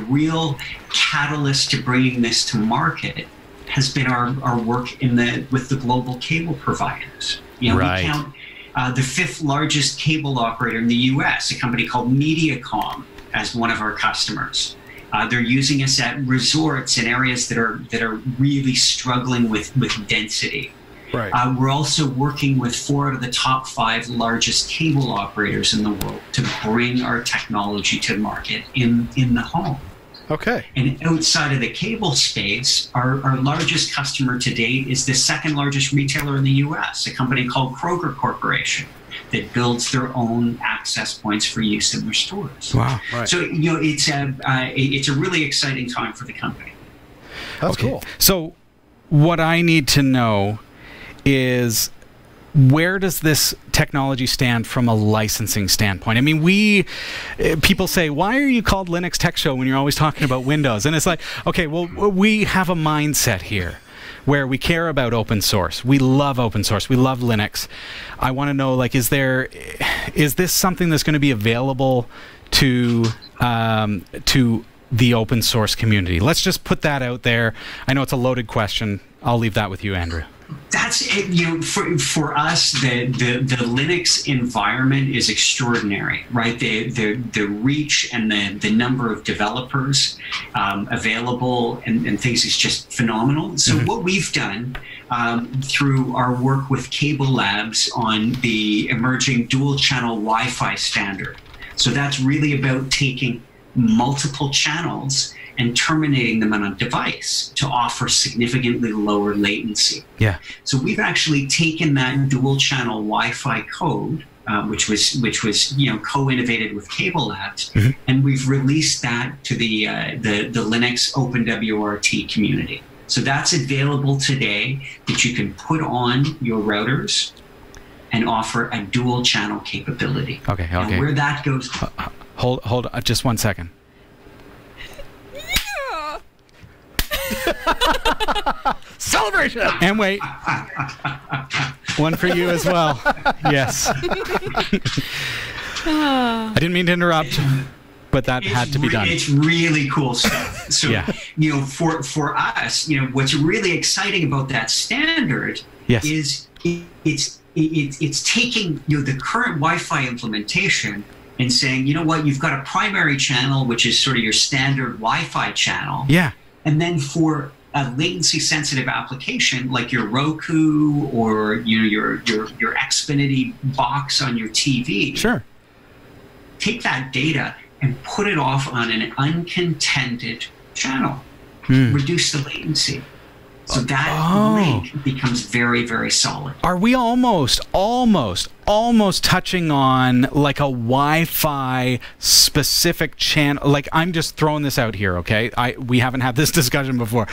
real catalyst to bringing this to market has been our work with the global cable providers. Right. We count the 5th largest cable operator in the U.S., a company called Mediacom, as one of our customers. They're using us at resorts in areas that are really struggling with density. Right. We're also working with 4 out of the top 5 largest cable operators in the world to bring our technology to market in the home. Okay. And outside of the cable space, our largest customer to date is the 2nd largest retailer in the U.S., a company called Kroger Corporation, that builds their own access points for use in their stores. Wow. Right. So it's a really exciting time for the company. That's cool. So what I need to know is, where does this technology stand from a licensing standpoint? I mean, people say, why are you called Linux Tech Show when you're always talking about Windows? And it's like, okay, well, we have a mindset here where we care about open source. We love open source. We love Linux. I want to know, is this something that's going to be available to the open source community? Let's just put that out there. I know it's a loaded question. I'll leave that with you, Andrew. That's it. For us, the Linux environment is extraordinary, right? The reach and the number of developers available and things is just phenomenal. So what we've done through our work with Cable Labs on the emerging dual channel Wi-Fi standard. So that's really about taking multiple channels and terminating them on a device to offer significantly lower latency. Yeah. So we've actually taken that dual channel Wi-Fi code, which was co-innovated with Cable Labs, and we've released that to the Linux OpenWRT community. So that's available today, that you can put on your routers and offer a dual channel capability. Okay. And where that goes. Hold just 1 second. Celebration! And wait. One for you as well. Yes. I didn't mean to interrupt, but that had to be done. It's really cool stuff. So, yeah. For us, what's really exciting about that standard is it's taking the current Wi-Fi implementation and saying, you know what, you've got a primary channel, which is sort of your standard Wi-Fi channel. Yeah. And then for a latency-sensitive application like your Roku or your Xfinity box on your TV, sure, take that data and put it off on an uncontended channel. Reduce the latency. So that link becomes very, very solid. Are we almost touching on like a Wi-Fi specific channel? Like, I'm just throwing this out here, okay? We haven't had this discussion before.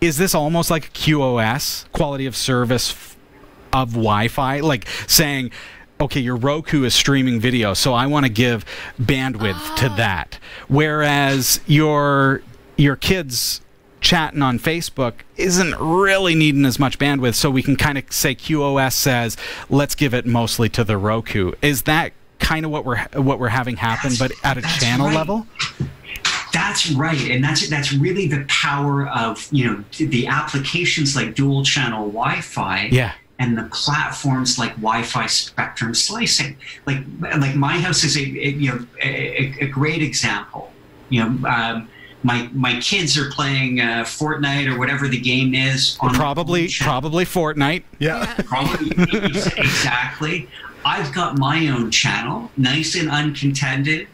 Is this almost like a QoS, quality of service of Wi-Fi? Like saying, okay, your Roku is streaming video, so I want to give bandwidth to that. Whereas your kids chatting on Facebook isn't really needing as much bandwidth, so we can kind of say QoS says, let's give it mostly to the Roku. Is that kind of what we're having happen, but at a channel level? That's right, and that's really the power of the applications like dual channel Wi-Fi. Yeah. And the platforms like Wi-Fi spectrum slicing. Like my house is a great example. My kids are playing Fortnite or whatever the game is. On probably Fortnite. Yeah. Probably, exactly. I've got my own channel, nice and uncontended,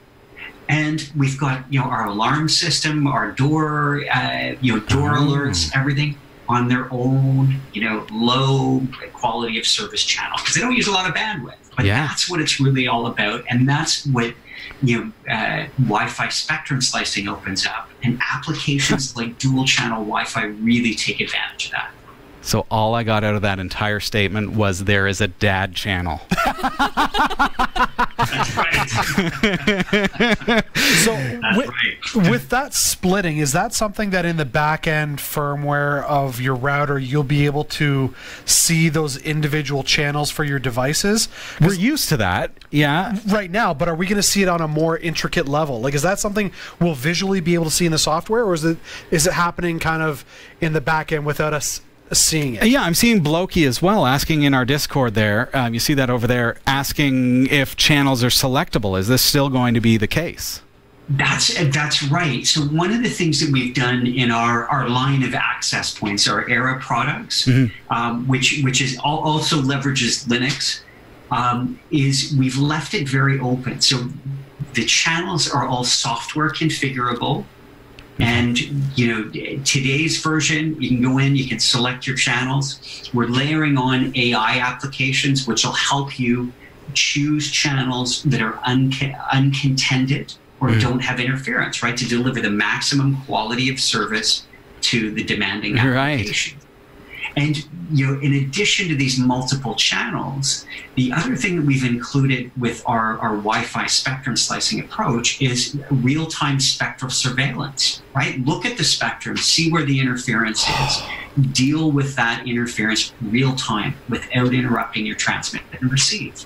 and we've got our alarm system, our door, door alerts, everything on their own, low quality of service channel because they don't use a lot of bandwidth. But that's what it's really all about, and that's what Wi-Fi spectrum slicing opens up, and applications like dual channel Wi-Fi really take advantage of that. So all I got out of that entire statement was there is a dad channel. That's right. So with that splitting, is that something that in the back end firmware of your router you'll be able to see those individual channels for your devices? We're used to that, yeah. Right now, but are we going to see it on a more intricate level? Like, is that something we'll visually be able to see in the software, or is it happening kind of in the back end without us seeing it? Yeah, I'm seeing Blokey as well asking in our Discord there. You see that over there, asking if channels are selectable. Is this still going to be the case? That's right. So one of the things that we've done in our line of access points, our Era products, which is also leverages Linux, is we've left it very open. So the channels are all software configurable. And today's version, you can go in, you can select your channels. We're layering on AI applications, which will help you choose channels that are uncontended or don't have interference, right, to deliver the maximum quality of service to the demanding application. Right. And in addition to these multiple channels, the other thing that we've included with our Wi-Fi spectrum slicing approach is real-time spectral surveillance, right? Look at the spectrum, see where the interference is, deal with that interference real-time without interrupting your transmit and receive.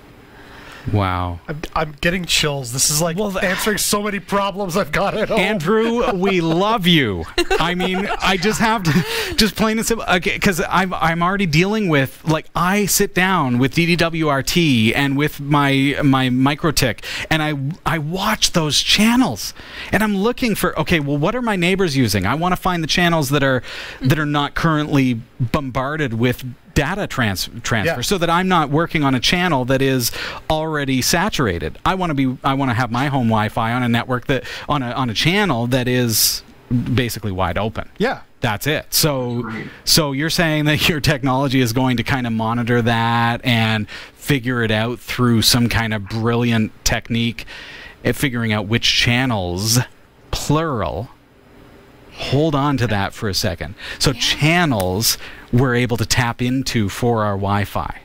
Wow. I'm getting chills. This is like answering so many problems I've got at home. Andrew, we love you. I mean, I just have to, just plain and simple, because I'm already dealing with, like, I sit down with DDWRT and with my MikroTik, and I watch those channels, and I'm looking for, okay, well, what are my neighbors using? I want to find the channels that are not currently bombarded with data transfer, so that I'm not working on a channel that is already saturated. I want to have my home Wi-Fi on a network that on a channel that is basically wide open. Yeah. That's it. So you're saying that your technology is going to kind of monitor that and figure it out through some kind of brilliant technique at figuring out which channels, plural. Hold on to that for a second. So channels we're able to tap into for our Wi-Fi.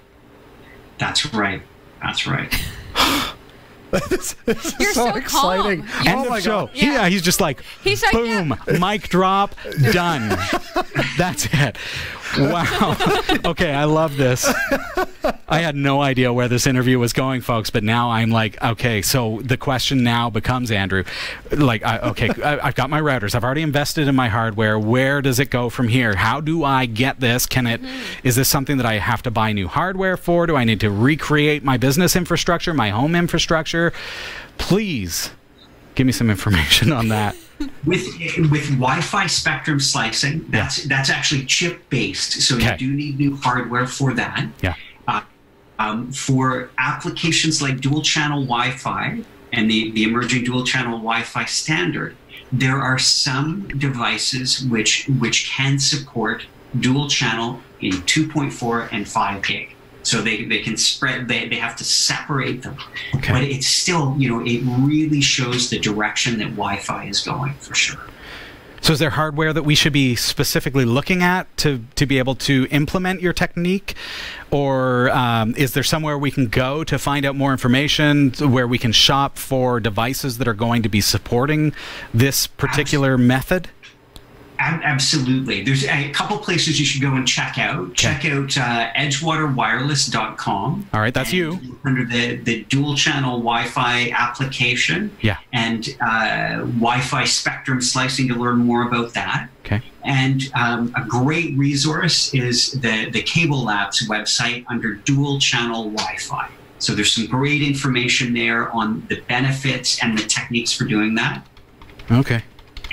That's right. That's right. This is You're so exciting. calm. End of show. Yeah, he's just like, He's like, boom, mic drop, done. That's it. Wow. Okay, I love this. I had no idea where this interview was going, folks, but now I'm like, okay, so the question now becomes, Andrew, like, I've got my routers. I've already invested in my hardware. Where does it go from here? How do I get this? Is this something that I have to buy new hardware for? Do I need to recreate my business infrastructure, my home infrastructure? Please give me some information on that. With Wi-Fi spectrum slicing, that's actually chip-based, so you do need new hardware for that. Yeah. For applications like dual-channel Wi-Fi and the emerging dual-channel Wi-Fi standard, there are some devices which can support dual-channel in 2.4 and 5 gig. So they can spread, they have to separate them. Okay. But it's still, it really shows the direction that Wi-Fi is going, for sure. So is there hardware that we should be specifically looking at to be able to implement your technique? Or is there somewhere we can go to find out more information, where we can shop for devices that are going to be supporting this particular method? Absolutely. There's a couple places you should go and check out. Okay. Check out edgewaterwireless.com. All right, that's you. Under the dual channel Wi-Fi application. Yeah. And Wi-Fi spectrum slicing to learn more about that. Okay. And a great resource is the Cable Labs website under dual channel Wi-Fi. So there's some great information there on the benefits and the techniques for doing that. Okay.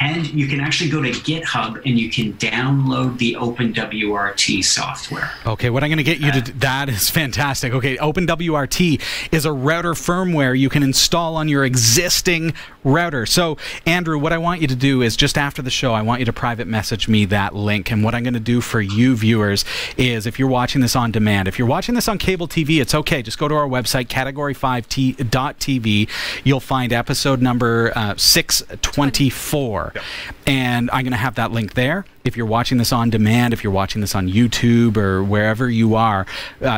And you can actually go to GitHub and you can download the OpenWRT software. Okay, what I'm going to get you to that is fantastic. Okay, OpenWRT is a router firmware you can install on your existing router. So, Andrew, what I want you to do is just after the show, I want you to private message me that link. And what I'm going to do for you viewers is, if you're watching this on demand, if you're watching this on cable TV, it's okay. Just go to our website, Category5.tv. You'll find episode number 624. Yep. And I'm going to have that link there. If you're watching this on demand, if you're watching this on YouTube or wherever you are,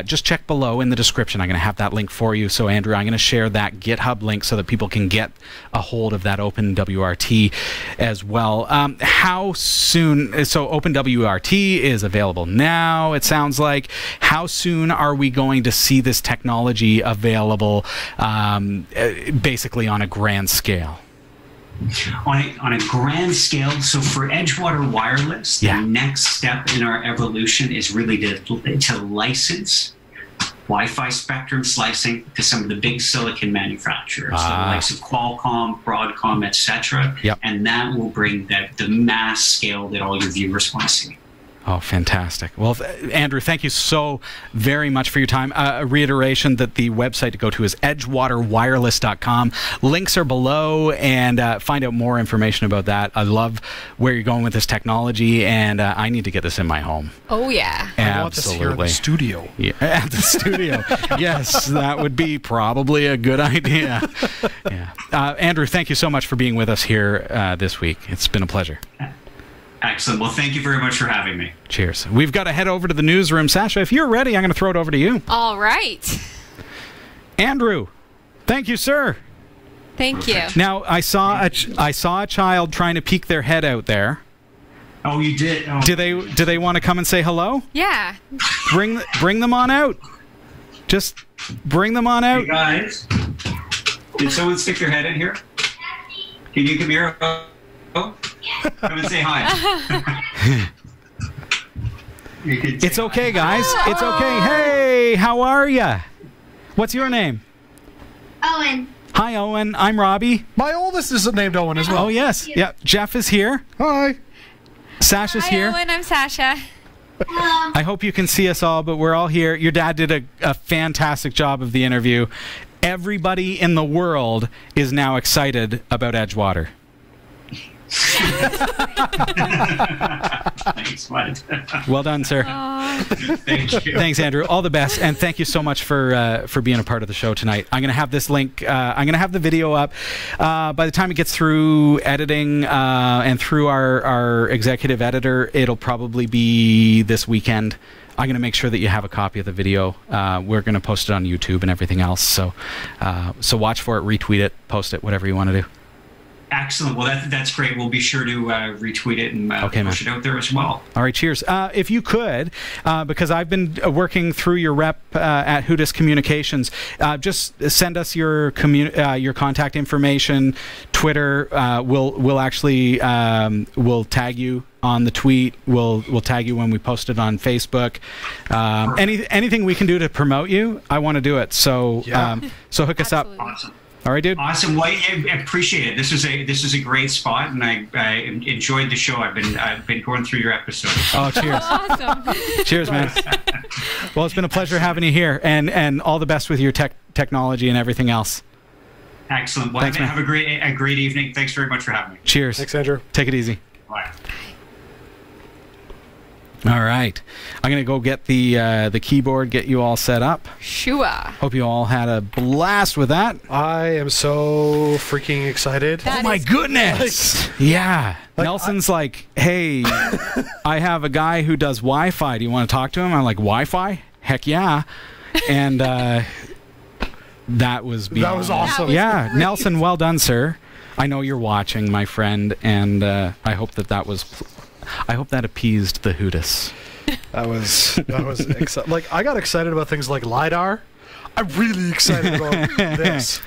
just check below in the description. I'm going to have that link for you. So, Andrew, I'm going to share that GitHub link so that people can get a hold of that OpenWRT as well. How soon? So, OpenWRT is available now, it sounds like. How soon are we going to see this technology available basically on a grand scale? On a grand scale, so for Edgewater Wireless, the next step in our evolution is really to license Wi-Fi spectrum slicing to some of the big silicon manufacturers, the likes of Qualcomm, Broadcom, etc. Yep. And that will bring the mass scale that all your viewers want to see. Oh, fantastic. Well, Andrew, thank you so very much for your time. A reiteration that the website to go to is edgewaterwireless.com. Links are below, and find out more information about that. I love where you're going with this technology, and I need to get this in my home. Oh, yeah. Absolutely. I want this here in the studio. Yeah, at the studio. Yes, that would be probably a good idea. Yeah. Andrew, thank you so much for being with us here this week. It's been a pleasure. Excellent. Well, thank you very much for having me. Cheers. We've got to head over to the newsroom. Sasha, if you're ready, I'm going to throw it over to you. All right. Andrew, thank you, sir. Thank you. Now, I saw a child trying to peek their head out there. Oh, you did? Oh. Do they want to come and say hello? Yeah. Bring them on out. Just bring them on out. Hey guys, did someone stick their head in here? Can you come here? Oh, come and say hi. It's okay, guys. It's okay. Hey, how are ya? What's your name? Owen. Hi, Owen. I'm Robbie. My oldest is named Owen as well. Oh, yes. Yeah. Jeff is here. Hi. Sasha's Hi, here. Owen. I'm Sasha. Hello. I hope you can see us all, but we're all here. Your dad did a fantastic job of the interview. Everybody in the world is now excited about Edgewater. Thanks, bud. Well done, sir. Thank you. Thanks, Andrew. All the best, and thank you so much for being a part of the show tonight. I'm going to have this link. I'm going to have the video up. By the time it gets through editing and through our executive editor, it'll probably be this weekend. I'm going to make sure that you have a copy of the video. We're going to post it on YouTube and everything else. So watch for it, retweet it, post it, whatever you want to do. Excellent. Well, that's great. We'll be sure to retweet it and push it out there as well. All right, cheers. If you could, because I've been working through your rep at Hootis Communications, just send us your contact information. Twitter, we'll actually we'll tag you on the tweet. We'll tag you when we post it on Facebook. Anything we can do to promote you, I want to do it. So so hook us up. Awesome. All right, dude. Awesome. Well, I appreciate it. This is a great spot, and I enjoyed the show. I've been going through your episodes. Oh, cheers. Awesome. Cheers, man. Well, it's been a pleasure having you here, and all the best with your technology and everything else. Excellent. Well, Thanks, man. have a great evening. Thanks very much for having me. Cheers. Thanks, Andrew. Take it easy. Bye. All right. I'm going to go get the keyboard, get you all set up. Shua. Hope you all had a blast with that. I am so freaking excited. That Oh my is goodness. Yeah. Nelson's like, hey, I have a guy who does Wi-Fi. Do you want to talk to him? I'm like, Wi-Fi? Heck yeah. And that was beyond. That was awesome. Yeah. Nelson, well done, sir. I know you're watching, my friend, and I hope I hope that appeased the Hootis. That was like, I got excited about things like LiDAR. I'm really excited about this.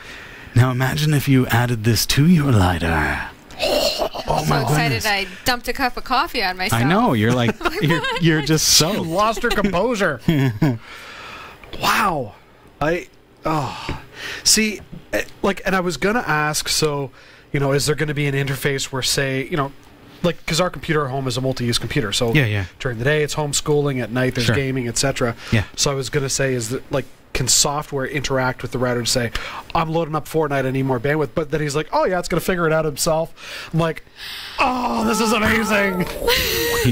Now imagine if you added this to your LiDAR. I'm so excited I dumped a cup of coffee on myself. I know, you're like, you're just so. Lost her composure. Wow. See, like, and I was gonna ask, so, is there gonna be an interface where, say, like, because our computer at home is a multi-use computer, so Yeah. during the day it's homeschooling, at night there's Sure. gaming, etc. Yeah. So I was going to say, is that, like, can software interact with the router to say, I'm loading up Fortnite, I need more bandwidth? But then he's like, oh yeah, it's going to figure it out himself. I'm like, oh, this is amazing.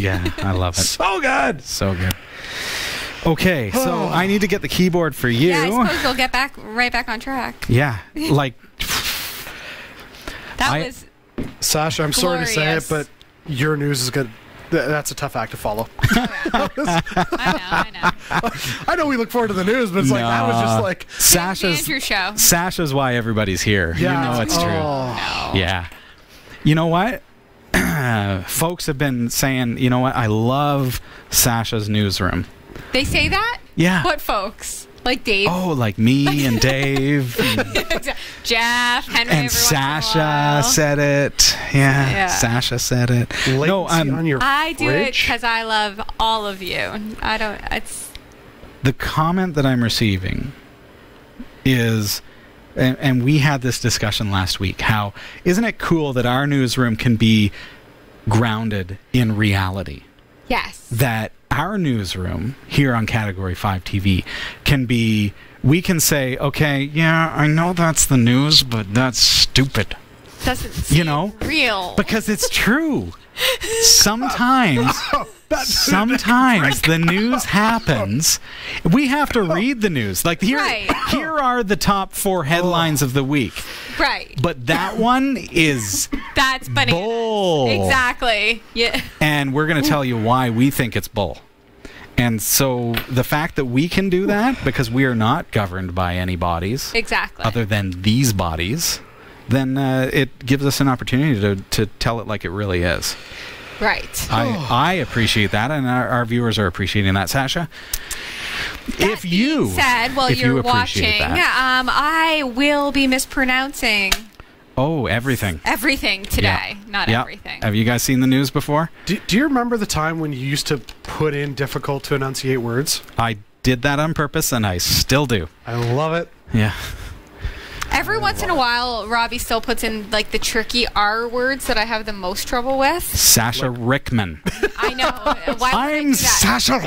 Yeah, I love it. So good. So good. Okay, so I need to get the keyboard for you. Yeah, I suppose you'll get right back on track. Yeah, like That was Sasha, I'm sorry to say it, glorious. but your news is good. That's a tough act to follow. I know. I know we look forward to the news, but it's like, that was just like, Sasha's Andrew show. Sasha's why everybody's here. Yeah. You know it's true. Oh. Yeah. You know what? Folks have been saying, you know what? I love Sasha's newsroom. They say that? Yeah. What folks? Like Dave? Oh, like me and Dave Jeff, Henry, every and once in a Sasha while. said it. Yeah, Yeah. Sasha said it. latency on your I do it fridge? because I love all of you. I don't. It's The comment that I'm receiving is, and we had this discussion last week, how isn't it cool that our newsroom can be grounded in reality? yes. That our newsroom here on Category 5 TV can be, we can say, okay, yeah, I know that's the news, but that's stupid. Doesn't seem real. Because it's true. Sometimes the news happens. We have to read the news. Like here are the top 4 headlines of the week. Right. But that one is That's bananas. bull. Exactly. Yeah. And we're going to tell you why we think it's bull. And so the fact that we can do that because we are not governed by any bodies Exactly. other than these bodies, then it gives us an opportunity to tell it like it really is. Right. I appreciate that, and our viewers are appreciating that. Sasha, if you said while if you you're appreciate watching, that. I will be mispronouncing everything. everything today. Not Yeah. everything. Have you guys seen the news before? Do you remember the time when you used to put in difficult to enunciate words? I did that on purpose, and I still do. I love it. Yeah. Every once in a while, Robbie still puts in like the tricky R words that I have the most trouble with. Sasha Rickman. I know. Why would I do I'm that? Sasha.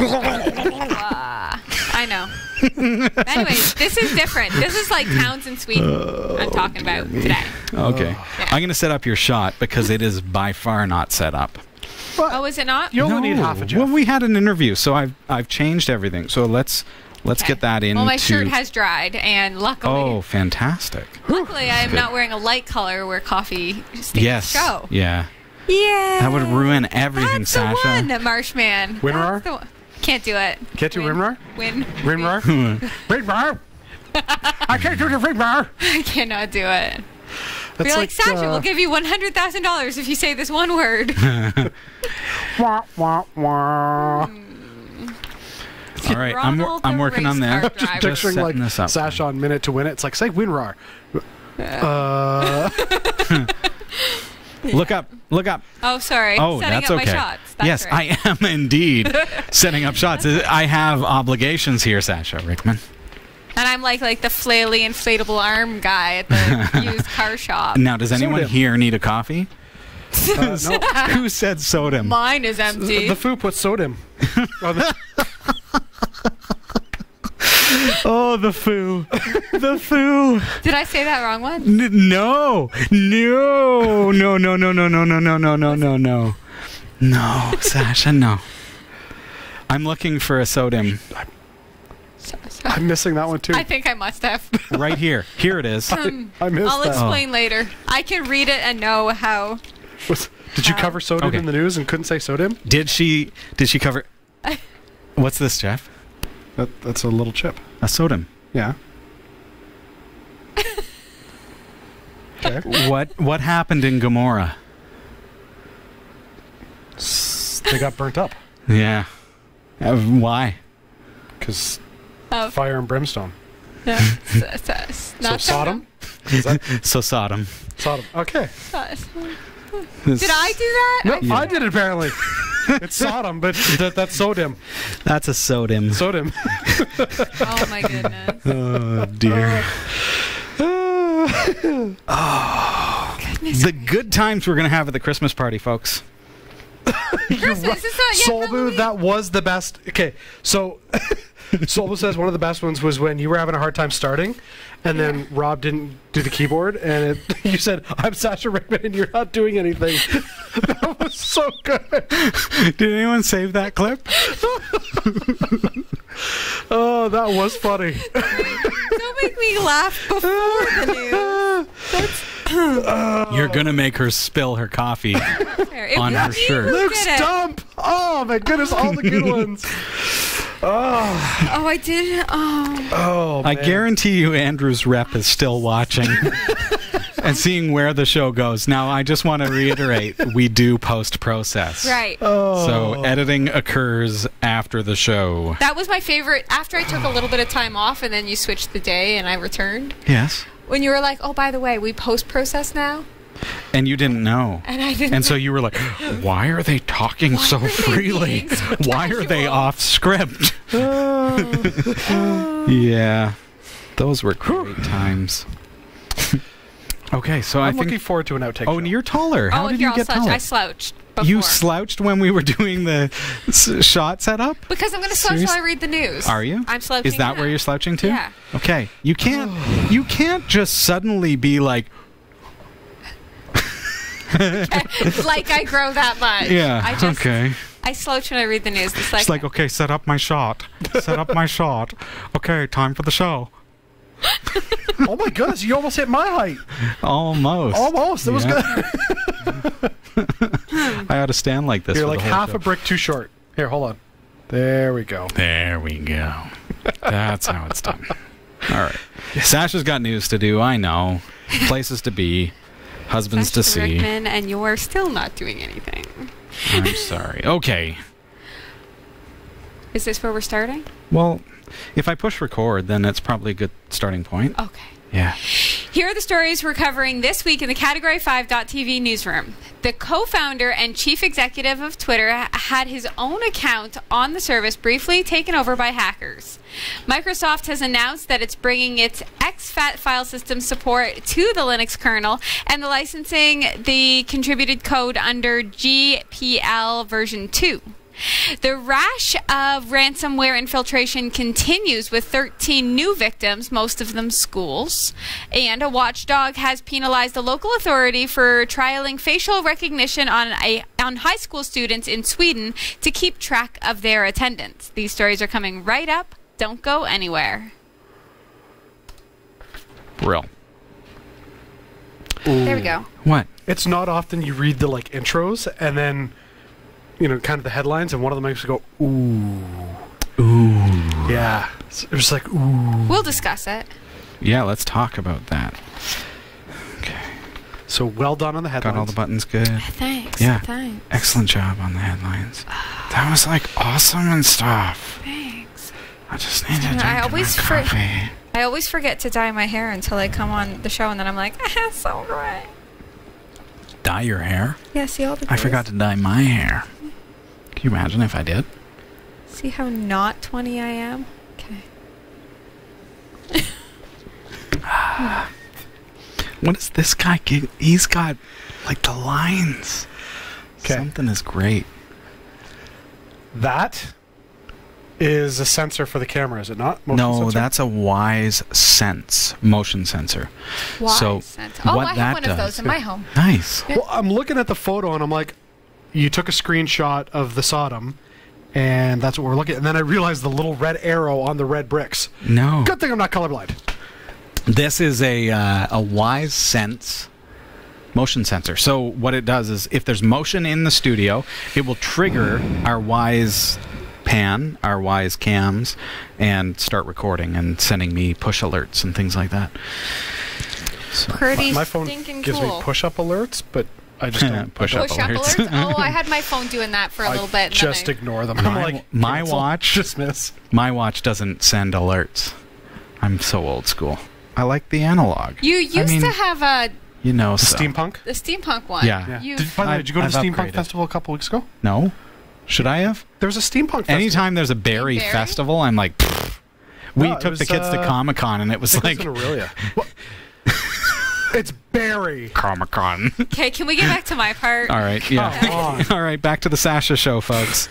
I know. Anyways, this is different. This is like towns in Sweden I'm talking about today. Okay. Yeah. I'm going to set up your shot because it is by far not set up. Oh, is it not? You only need half a Jeff. Well, we had an interview, so I've changed everything. So let's Okay. get that into. Well, my shirt has dried, and luckily, fantastic. I am not wearing a light color where coffee stains Yes. show. Yeah. Yeah. That would ruin everything, That's Sasha. the one, Marshman. Winrar? That's the one. Can't do it. Can't do Winrar? Win. Winrar? Winrar? I can't do the Winrar. I cannot do it. That's You're like, Sasha, we'll give you $100,000 if you say this one word. Wah, wah, wah. All right, Ronald I'm the working on race that. car Just driver. picturing setting like this up. Sasha on Minute to Win It. It's like, say Winrar. Look up. Oh, sorry. Oh, Setting that's up okay. my shots. That's Yes, right. I am indeed setting up shots. I have obligations here, Sasha Rickman. And I'm like the flaily inflatable arm guy at the used car shop. Now, does anyone Sodium. here need a coffee? No. Who said sodium? Mine is empty. The foo put sodium. Oh, the- Oh, the foo. The foo. Did I say that wrong one? No, Sasha, no. I'm looking for a sodium I'm missing that one too. I think I must have. right here. Here it is. I missed I'll that. explain later. I can read it and know how. Did you cover sodium Okay. in the news and couldn't say sodium? Did she cover? What's this, Jeff? That's a little chip. A sodium. Yeah. Okay. What happened in Gomorrah? They got burnt up Yeah. Why? because Oh. fire and brimstone. No, So Sodom? Is that So Sodom. Sodom? Okay. Did I do that? No, I did it apparently. It's Sodom, but that's sodium. That's a sodium. Sodium. Oh my goodness. Oh dear. Goodness. The good times we're gonna have at the Christmas party, folks. Christmas is not yet Solbu, Halloween. that was the best. Okay, so Solbu says one of the best ones was when you were having a hard time starting, and then Rob didn't do the keyboard, and you said, "I'm Sasha Rickman, and you're not doing anything." That was so good. Did anyone save that clip? Oh, that was funny. Don't make me laugh before the news. You're gonna make her spill her coffee Fair. It on was her you shirt. who Luke's did it. dump. Oh my goodness, all the good ones. Oh, I did. Oh. I man. guarantee you Andrew's rep is still watching and seeing where the show goes. Now, I just want to reiterate, we do post-process. Right. So editing occurs after the show. That was my favorite. After I took a little bit of time off and then you switched the day and I returned. Yes. When you were like, oh, by the way, we post-process now. And you didn't know. And I didn't. And so you were like, why are they talking so are they freely? being so Why are they casual? off script? Yeah. Those were great times. Okay, so I'm I think... looking forward to an outtake. Oh, show. and you're taller. How oh, did here, you I'll get slouch. taller? I slouched before. You slouched when we were doing the shot setup? Because I'm going to slouch Serious? while I read the news. Are you? I'm slouching. Is that now. where you're slouching to? Yeah. Okay. You can't just suddenly be like, Like I grow that much. yeah, I just, okay. I slouch when I read the news. It's like, It's like, okay, set up my shot. Set up my shot. Okay, time for the show. Oh my goodness, you almost hit my height. Almost. Almost. It was Yeah. good. I ought to stand like this. You're for like the whole half show. a brick too short. Here, hold on. There we go. There we go. That's how it's done. All right. Sasha's got news to do. I know. Places to be. Husbands to Sasha see. Rickman, and you're still not doing anything. I'm sorry. Okay. Is this where we're starting? Well, if I push record, then it's probably a good starting point. Okay. Yeah. Here are the stories we're covering this week in the Category5.tv newsroom. The co-founder and chief executive of Twitter had his own account on the service briefly taken over by hackers. Microsoft has announced that it's bringing its exFAT file system support to the Linux kernel and the licensing the contributed code under GPL version 2. The rash of ransomware infiltration continues with 13 new victims, most of them schools. And a watchdog has penalized a local authority for trialing facial recognition on high school students in Sweden to keep track of their attendance. These stories are coming right up. Don't go anywhere. Brill. There we go. What? It's not often you read the intros and then, kind of the headlines, and one of them makes you go, ooh. Ooh. Yeah. It was like, ooh. We'll discuss it. Yeah, let's talk about that. Okay. So well done on the headlines. Got all the buttons good. Thanks. Yeah. Thanks. Excellent job on the headlines. That was awesome and stuff. Thanks. I just need to drink I always forget to dye my hair until I come on the show, and then I'm like, so great. Dye your hair? Yeah, see all the I forgot to dye my hair. Can you imagine if I did? See how not 20 I am? Okay. What is this guy getting? He's got, the lines. Okay. Something is great. That is a sensor for the camera, is it not? No, sensor? that's a Wise Sense motion sensor. Wise Sense. Oh, what I have that one of those in my home. Nice. Well, I'm looking at the photo, and I'm like, you took a screenshot of the Sodom, and that's what we're looking at. And then I realized the little red arrow on the red bricks. No. Good thing I'm not colorblind. This is a Wise Sense motion sensor. So what it does is, if there's motion in the studio, it will trigger our Wise Pan, our Wise cams, and start recording and sending me push alerts and things like that. So Pretty My phone stinking gives cool. me push-up alerts, but I just don't Push-up Push-up alerts. alerts? Oh, I had my phone doing that for a little bit. and then just I- ignore them. I'm like, my cancel, watch, dismiss. my watch doesn't send alerts. I'm so old school. I like the analog. You used to have a Steampunk? the steampunk one. Yeah. You- By the way, did you go to the I've Steampunk upgraded. Festival a couple weeks ago? No? Should I have? There was a Steampunk Festival. Anytime there's a berry Berry? festival, I'm like, pfft. We No, it took was, the kids to Comic-Con, and it was I like... think it was in Aurelia. What? It's Barry. Comic-Con. Okay, can we get back to my part? All right, yeah. Come on. All right, back to the Sasha show, folks.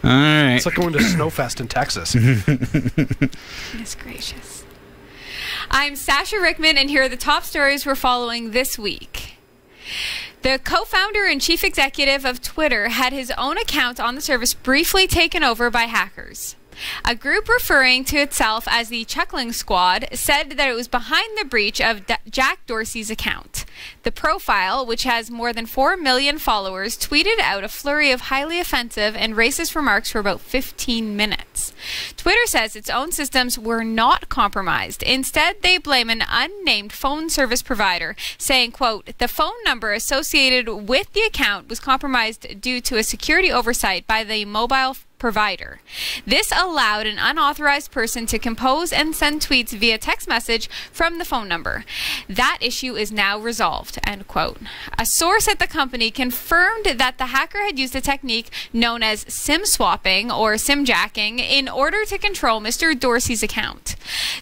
All right. It's like going to Snowfest in Texas. Goodness gracious. I'm Sasha Rickman, and here are the top stories we're following this week. The co-founder and chief executive of Twitter had his own account on the service briefly taken over by hackers. A group referring to itself as the Chuckling Squad said that it was behind the breach of Jack Dorsey's account. The profile, which has more than 4 million followers, tweeted out a flurry of highly offensive and racist remarks for about 15 minutes. Twitter says its own systems were not compromised. Instead, they blame an unnamed phone service provider, saying, quote, the phone number associated with the account was compromised due to a security oversight by the mobile provider. This allowed an unauthorized person to compose and send tweets via text message from the phone number. That issue is now resolved, end quote. A source at the company confirmed that the hacker had used a technique known as SIM swapping or SIM jacking in order to control Mr. Dorsey's account.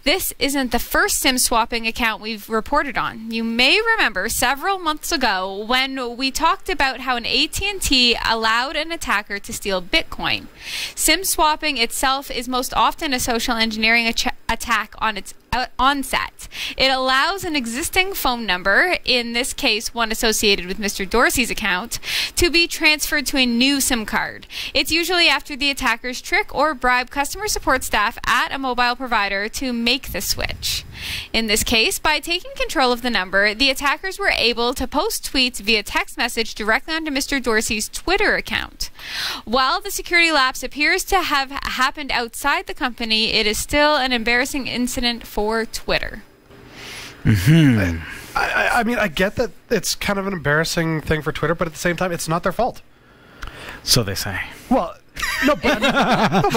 This isn't the first SIM swapping account we've reported on. You may remember several months ago when we talked about how an AT&T allowed an attacker to steal Bitcoin. SIM swapping itself is most often a social engineering attack on its onset. It allows an existing phone number, in this case one associated with Mr. Dorsey's account, to be transferred to a new SIM card. It's usually after the attackers trick or bribe customer support staff at a mobile provider to make the switch. In this case, by taking control of the number, the attackers were able to post tweets via text message directly onto Mr. Dorsey's Twitter account. While the security lapse appears to have happened outside the company, it is still an embarrassing incident for Twitter. Mm-hmm. I mean, I get that it's kind of an embarrassing thing for Twitter, but at the same time, it's not their fault. So they say. Well, no, but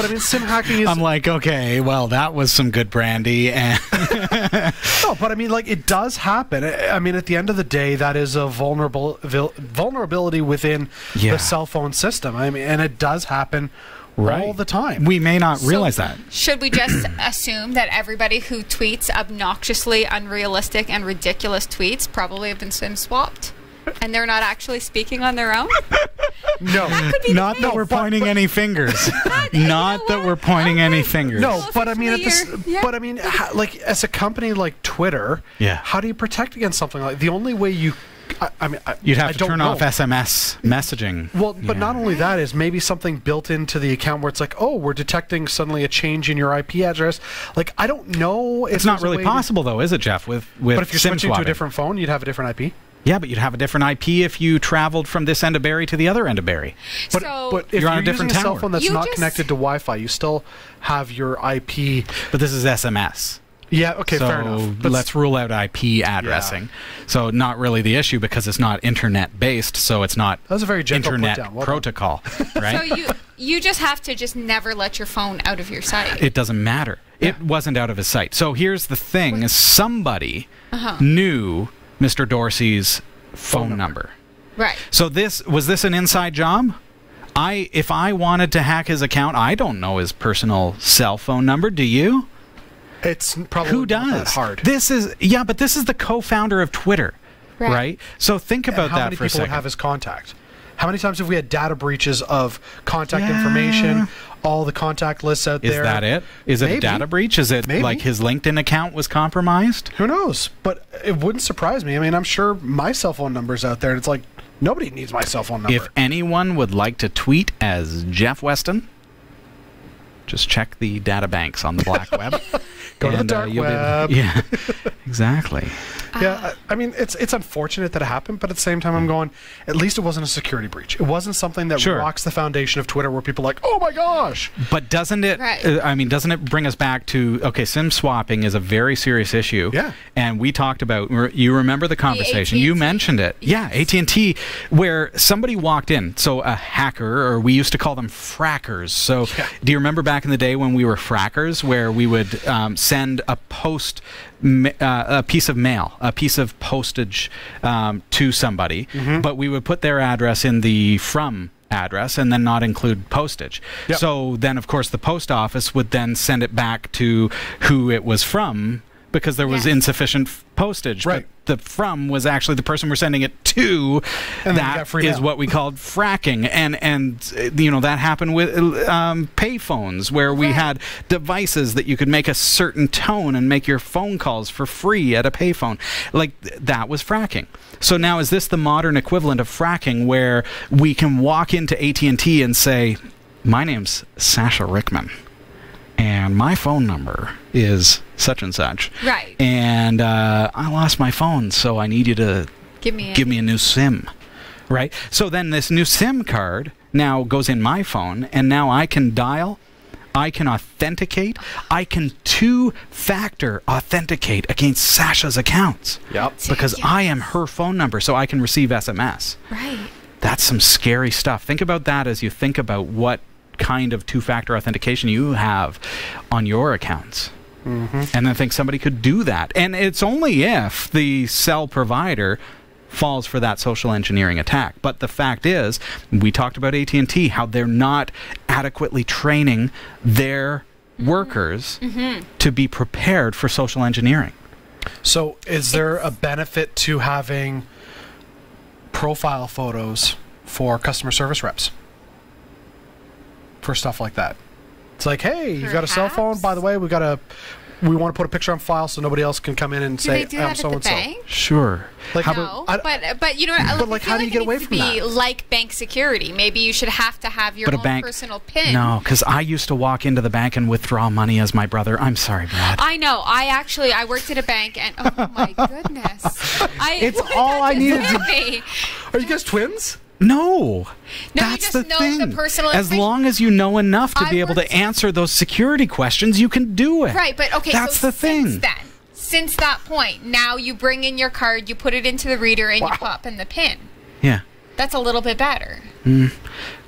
I mean, sim hacking is. I'm like, okay, well, that was some good brandy, and No, but I mean, like, it does happen. I mean, at the end of the day, that is a vulnerability within Yeah. the cell phone system. I mean, and it does happen all the time. we may not realize that. Should we just assume that everybody who tweets obnoxiously unrealistic and ridiculous tweets probably have been SIM swapped? And they're not actually speaking on their own? No, Could be the Not case. that we're pointing any fingers. Not that we're pointing any fingers. no, Well, but I mean, officially you're- but I mean, like, as a company like Twitter, Yeah. how do you protect against something like? The only way you, I mean, You'd I have to don't turn know. off SMS messaging. Well, but not only that is maybe something built into the account where it's like, oh, we're detecting suddenly a change in your IP address. Like, I don't know if It's not there's a really way to- possible, though, is it, Jeff? With But if you're SIM switching to a swapping? different phone, you'd have a different IP. Yeah, but you'd have a different IP if you traveled from this end of Barrie to the other end of Barrie. But, So- but if You're on a you're different using a cell tower. phone that's You not just- connected to Wi-Fi, you still have your IP. But this is SMS. Yeah, okay, So fair enough. But let's rule out IP addressing. So not really the issue because it's not internet based, so it's not that was a very gentle internet put down. Well done. protocol, right? So you just have to just never let your phone out of your sight. It doesn't matter. It wasn't out of his sight. So here's the thing: is somebody Uh-huh. knew Mr. Dorsey's phone number. Right. So was this an inside job? If I wanted to hack his account, I don't know his personal cell phone number. Do you? It's probably Who not that does? hard. This is but this is the co-founder of Twitter, Right. right? So think And about how that many for a people would second. have his contact? How many times have we had data breaches of contact Yeah. information, all the contact lists out Is there? that it? Is it a Maybe. data breach? Is it Maybe. like his LinkedIn account was compromised? Who knows? But it wouldn't surprise me. I mean, I'm sure my cell phone number's out there, and it's like, nobody needs my cell phone number. If anyone would like to tweet as Jeff Weston, just check the data banks on the black web. Go to the and, dark you'll be able- web. Yeah, exactly. Yeah, I mean, it's unfortunate that it happened, but at the same time, I'm going, at least it wasn't a security breach. It wasn't something that Sure. rocks the foundation of Twitter where people are like, oh my gosh. But doesn't it? Right. Doesn't it bring us back to SIM swapping is a very serious issue. Yeah. And we talked about. You remember the conversation? You AT&T. mentioned it. Yes. Yeah, AT&T, where somebody walked in. So a hacker, or we used to call them frackers. So do you remember back in the day when we were frackers, where we would send a a piece of mail, a piece of postage to somebody, but we would put their address in the from address and then not include postage. Yep. So then, of course, the post office would then send it back to who it was from because there was Yes. insufficient postage. Right. But the from was actually the person we're sending it to. And then you That got free is mail. what we called fracking. And that happened with payphones where we Right. had devices that you could make a certain tone and make your phone calls for free at a payphone. Like that was fracking. So now is this the modern equivalent of fracking where we can walk into AT&T and say, my name's Sasha Rickman and my phone number is such and such. Right. And I lost my phone, so I need you to Give me a new SIM. Right? So then this new SIM card now goes in my phone, and now I can dial, I can authenticate, I can two-factor authenticate against Sasha's accounts. Yep. Because Yes. I am her phone number, so I can receive SMS. Right. That's some scary stuff. Think about that as you think about what kind of two-factor authentication you have on your accounts. And then think somebody could do that. And it's only if the cell provider falls for that social engineering attack. But the fact is, we talked about AT&T, how they're not adequately training their workers to be prepared for social engineering. So is there a benefit to having profile photos for customer service reps? For stuff like that. It's like, hey, you've got a cell phone. Perhaps. By the way, we want to put a picture on file so nobody else can come in and Do say, they do I'm that at so the and so. bank? Sure. Like, No, but you know what? But, I like, feel how do you get it away needs from to be that? like bank security. Maybe you should have to have your But a own bank, personal PIN. no, because I used to walk into the bank and withdraw money as my brother. I'm sorry, Brad. I know. I worked at a bank, and oh my goodness, It's what did all that I just needed to- say? Are you guys twins? No, you that's just the know thing. the personal as information. long as you know enough to I be able to worked- answer those security questions, you can do it. Right, but okay. That's so the thing. Since then, since that point, now you bring in your card, you put it into the reader, and you pop in the PIN. Yeah, That's a little bit better.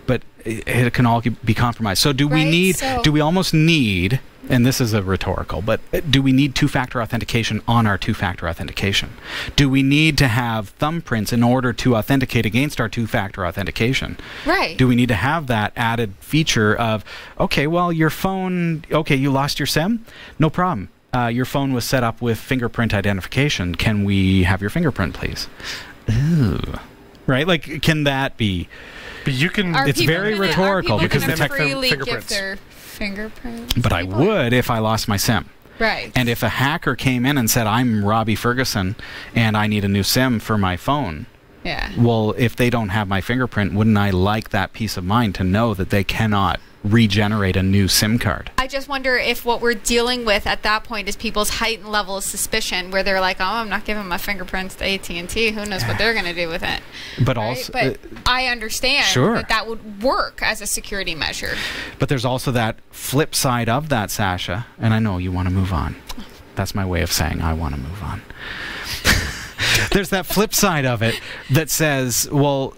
but it can all be compromised. So do we need, do we almost need, and this is a rhetorical, but do we need two-factor authentication on our two-factor authentication? Do we need to have thumbprints in order to authenticate against our two-factor authentication? Right. Do we need to have that added feature of, okay, well, your phone, okay, you lost your SIM? No problem. Your phone was set up with fingerprint identification. Can we have your fingerprint, please? Ooh. Right? Like, can that be? But you can. It's very rhetorical because the detect freely fingerprints. give their fingerprints. But I would if I lost my SIM. Right. And if a hacker came in and said, I'm Robbie Ferguson and I need a new SIM for my phone. Yeah. Well, if they don't have my fingerprint, wouldn't I like that peace of mind to know that they cannot regenerate a new SIM card? I just wonder if what we're dealing with at that point is people's heightened level of suspicion, where they're like, "Oh, I'm not giving my fingerprints to AT&T. Who knows what they're going to do with it?" But right? also, but I understand that would work as a security measure. But there's also that flip side of that, Sasha. And I know you want to move on. That's my way of saying I want to move on. There's that flip side of it that says, well,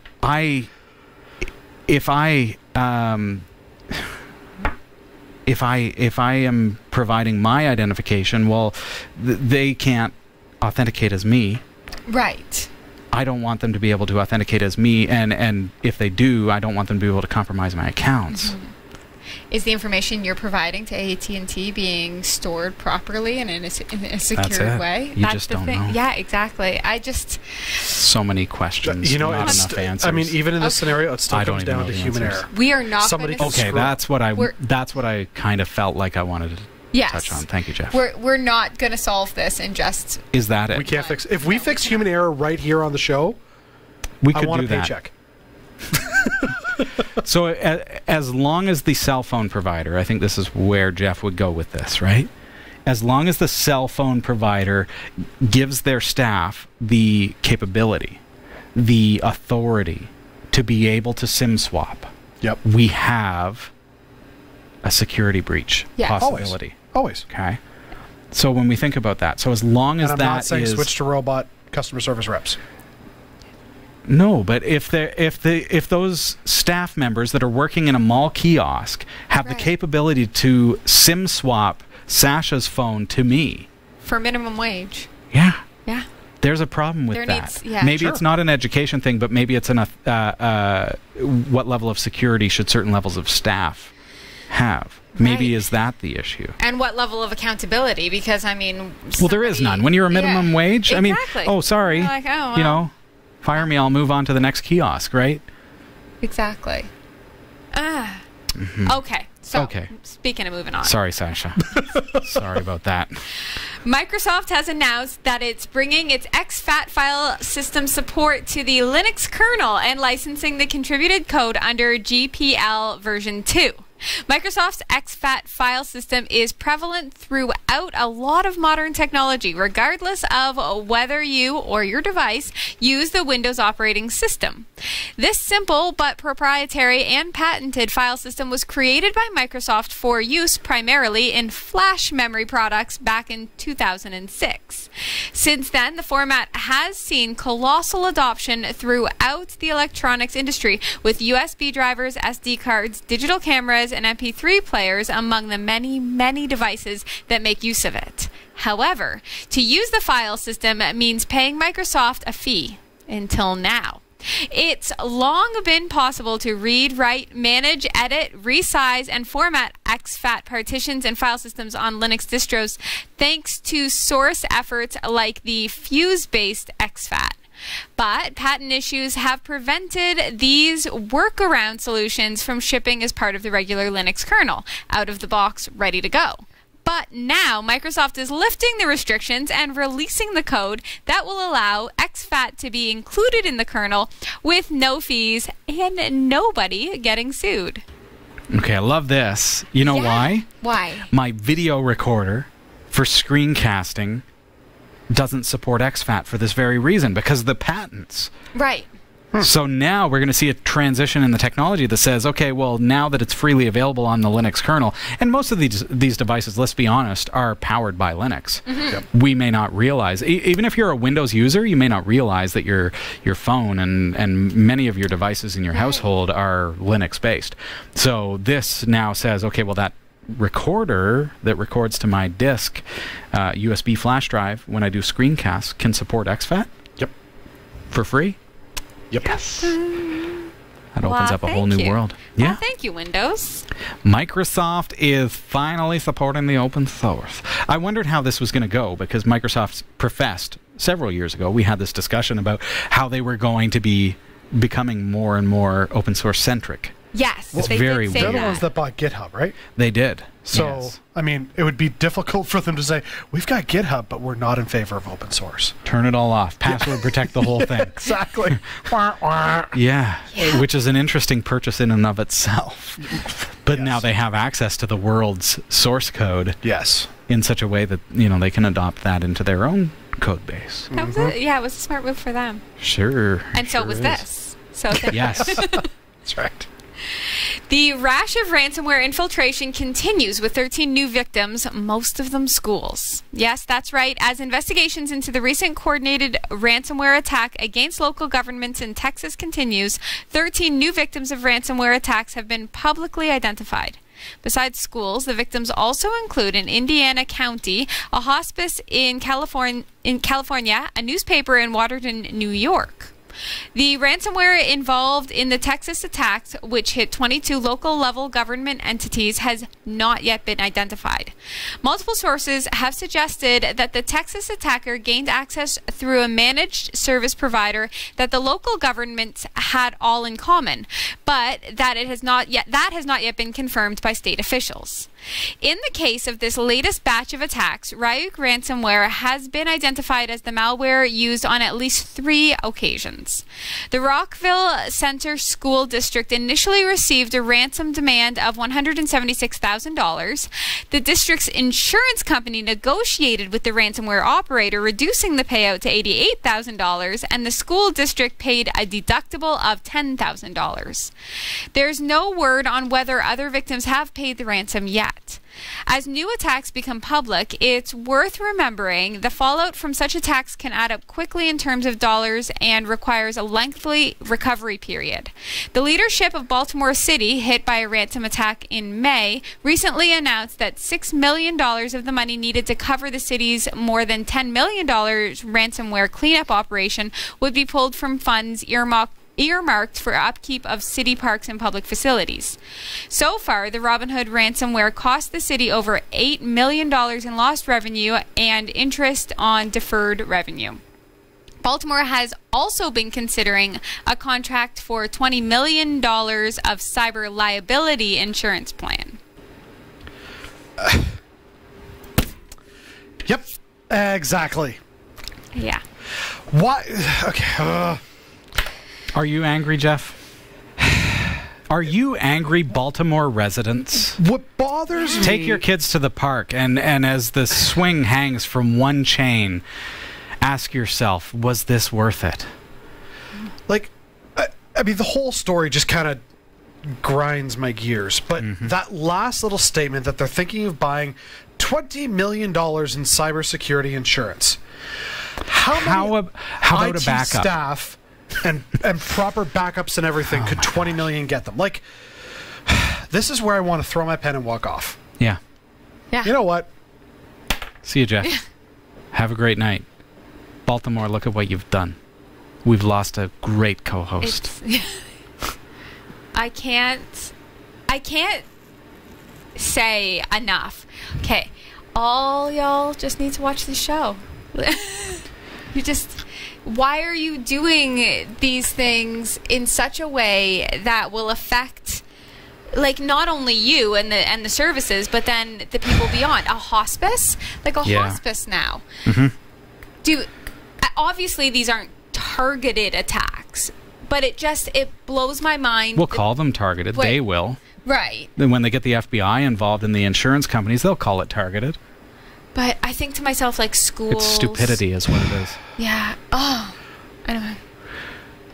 if I am providing my identification, well, they can't authenticate as me. Right. I don't want them to be able to authenticate as me, and if they do, I don't want them to be able to compromise my accounts. Mm-hmm. Is the information you're providing to AT&T being stored properly and in a secure way? You just don't know. Yeah, exactly. So many questions. You know, not enough answers. I mean, even in this scenario, it still comes down to human error. We are not Somebody going to... Okay, that's what I kind of felt like I wanted to touch on. Thank you, Jeff. We're not going to solve this in just... Is that it? We can't fix... If we fix human error right here on the show, we could I want do a paycheck. So as long as the cell phone provider, I think this is where Jeff would go with this, right? As long as the cell phone provider gives their staff the capability, the authority to be able to SIM swap, we have a security breach possibility. Always. Okay. So when we think about that, so as long as I'm that not saying is switch to robot customer service reps. No, but if those staff members that are working in a mall kiosk have the capability to SIM swap Sasha's phone to me for minimum wage, there's a problem with that. Maybe it's not an education thing, but maybe it's what level of security should certain levels of staff have? Maybe is that the issue? And what level of accountability? Because I mean, well, there is none. When you're a minimum wage, I mean, oh, sorry, like, oh, well. You know. Fire me, I'll move on to the next kiosk, right? Exactly. Okay. So, speaking of moving on. Sorry, Sasha. Sorry about that. Microsoft has announced that it's bringing its exFAT file system support to the Linux kernel and licensing the contributed code under GPL version 2. Microsoft's exFAT file system is prevalent throughout a lot of modern technology, regardless of whether you or your device use the Windows operating system. This simple but proprietary and patented file system was created by Microsoft for use primarily in flash memory products back in 2006. Since then, the format has seen colossal adoption throughout the electronics industry, with USB drivers, SD cards, digital cameras, and MP3 players among the many, many devices that make use of it. However, to use the file system means paying Microsoft a fee. Until now. It's long been possible to read, write, manage, edit, resize, and format exFAT partitions and file systems on Linux distros thanks to source efforts like the Fuse-based exFAT. But patent issues have prevented these workaround solutions from shipping as part of the regular Linux kernel, out of the box, ready to go. But now Microsoft is lifting the restrictions and releasing the code that will allow exFAT to be included in the kernel with no fees and nobody getting sued. Okay, I love this. You know why? Why? My video recorder for screencasting doesn't support exFAT for this very reason, because the patents. Right. So now we're going to see a transition in the technology that says, okay, well, now that it's freely available on the Linux kernel, and most of these devices, let's be honest, are powered by Linux. We may not realize, even if you're a Windows user, you may not realize that your phone and many of your devices in your household are Linux-based. So this now says, okay, well, that recorder that records to my disk USB flash drive when I do screencasts can support exFAT? Yep. For free? Yep. Yes. That opens up a whole new world. Well, Yeah. thank you, Windows. Microsoft is finally supporting the open source. I wondered how this was going to go because Microsoft professed several years ago, we had this discussion about how they were going to be becoming more and more open source centric. Yes, It's they very did say They're the that. ones that bought GitHub, right? They did. So, Yes. I mean, it would be difficult for them to say, we've got GitHub, but we're not in favor of open source. Turn it all off. Password protect the whole thing. Exactly. Yeah, which is an interesting purchase in and of itself. But now they have access to the world's source code Yes. in such a way that, you know, they can adopt that into their own code base. That was it. Yeah, it was a smart move for them. Sure. And so sure was is. this. So thank Yes. That's right. The rash of ransomware infiltration continues with 13 new victims, most of them schools. Yes, that's right. As investigations into the recent coordinated ransomware attack against local governments in Texas continues, 13 new victims of ransomware attacks have been publicly identified. Besides schools, the victims also include an Indiana county, a hospice in California, a newspaper in Waterton, New York. The ransomware involved in the Texas attacks, which hit 22 local-level government entities, has not yet been identified. Multiple sources have suggested that the Texas attacker gained access through a managed service provider that the local governments had all in common, but that has not yet been confirmed by state officials. In the case of this latest batch of attacks, Ryuk ransomware has been identified as the malware used on at least 3 occasions. The Rockville Center School District initially received a ransom demand of $176,000. The district's insurance company negotiated with the ransomware operator, reducing the payout to $88,000, and the school district paid a deductible of $10,000. There's no word on whether other victims have paid the ransom yet. As new attacks become public, it's worth remembering the fallout from such attacks can add up quickly in terms of dollars and requires a lengthy recovery period. The leadership of Baltimore City, hit by a ransom attack in May, recently announced that $6 million of the money needed to cover the city's more than $10 million ransomware cleanup operation would be pulled from funds earmarked for upkeep of city parks and public facilities. So far, the Robinhood ransomware cost the city over $8 million in lost revenue and interest on deferred revenue. Baltimore has also been considering a contract for $20 million of cyber liability insurance plan. Yep. Exactly. Yeah. Why? Okay. Are you angry, Jeff? Are you angry, Baltimore residents? What bothers me... Take your kids to the park, and as the swing hangs from one chain, ask yourself, was this worth it? Like, I mean, the whole story just kind of grinds my gears. But that last little statement that they're thinking of buying $20 million in cybersecurity insurance. How about a IT backup? Staff and proper backups and everything could 20 million get them? Like, this is where I want to throw my pen and walk off. Yeah. Yeah. You know what? See you, Jeff. Have a great night. Baltimore, look at what you've done. We've lost a great co-host. I can't say enough. Okay, all y'all just need to watch the show. Why are you doing these things in such a way that will affect, like, not only you and the services, but then the people beyond? A hospice? Like a hospice now. Obviously these aren't targeted attacks, but it blows my mind. We'll call them targeted. They will. Right. Then when they get the FBI involved in the insurance companies, they'll call it targeted. But I think to myself, like, schools... It's stupidity is what it is. Yeah. Oh, I don't know.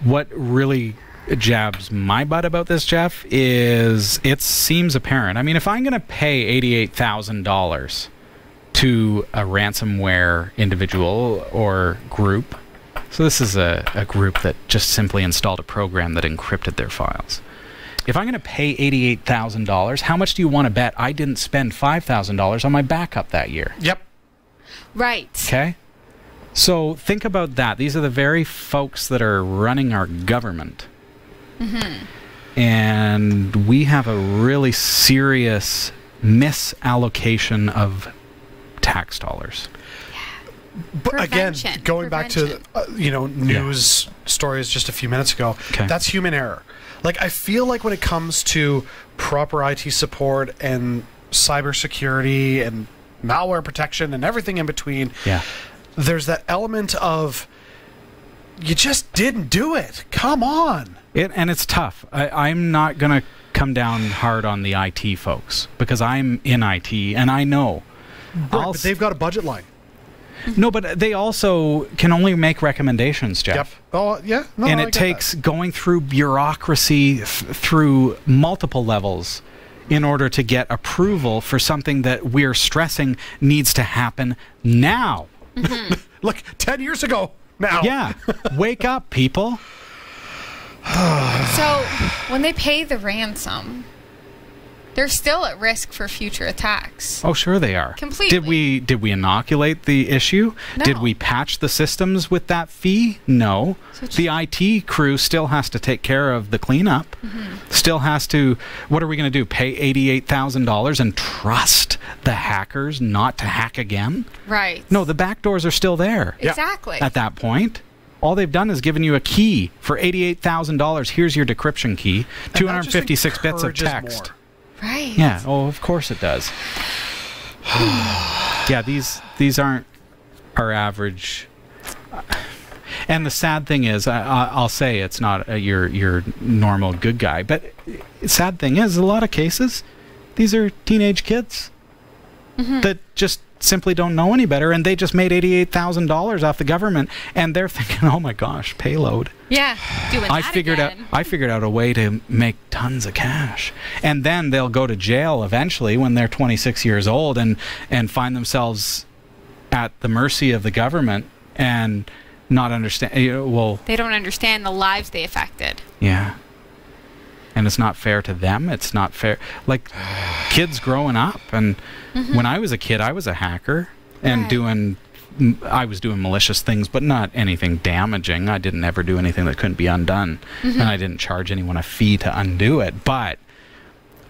what really jabs my butt about this, Jeff, is it seems apparent. I mean, if I'm going to pay $88,000 to a ransomware individual or group, so this is a group that just simply installed a program that encrypted their files. If I'm going to pay $88,000, how much do you want to bet I didn't spend $5,000 on my backup that year? Yep. Right. Okay? So think about that. These are the very folks that are running our government. And we have a really serious misallocation of tax dollars. But again, Prevention. going back to news stories just a few minutes ago, that's human error. Like, I feel like when it comes to proper IT support and cybersecurity and malware protection and everything in between, there's that element of you just didn't do it. Come on. And it's tough. I'm not going to come down hard on the IT folks because I'm in IT and I know. But they've got a budget line. No, but they also can only make recommendations, Jeff. Yep. Oh, yeah. No, and I it get takes that. going through bureaucracy through multiple levels in order to get approval for something that we're stressing needs to happen now. Look, 10 years ago now. Yeah. Wake up, people. So when they pay the ransom, they're still at risk for future attacks. Oh, sure they are. Completely. Did we inoculate the issue? No. Did we patch the systems with that fee? No. So The IT crew still has to take care of the cleanup. Still has to. What are we going to do? Pay $88,000 and trust the hackers not to hack again? Right. No, the back doors are still there. Exactly. At that point. All they've done is given you a key for $88,000. Here's your decryption key. 256 bits of text. More. Right. Yeah. Oh, of course it does. Yeah, these aren't our average. And the sad thing is, I'll say it's not your normal good guy, but the sad thing is, a lot of cases, these are teenage kids that just simply don't know any better, and they just made $88,000 off the government, and they're thinking, "Oh my gosh, payload." Yeah, doing I that figured again. out a way to make tons of cash, and then they'll go to jail eventually when they're 26 years old and find themselves at the mercy of the government and not understand. They don't understand the lives they affected. Yeah. And it's not fair to them. It's not fair. Like, kids growing up. And when I was a kid, I was a hacker and I was doing malicious things, but not anything damaging. I didn't ever do anything that couldn't be undone. And I didn't charge anyone a fee to undo it. But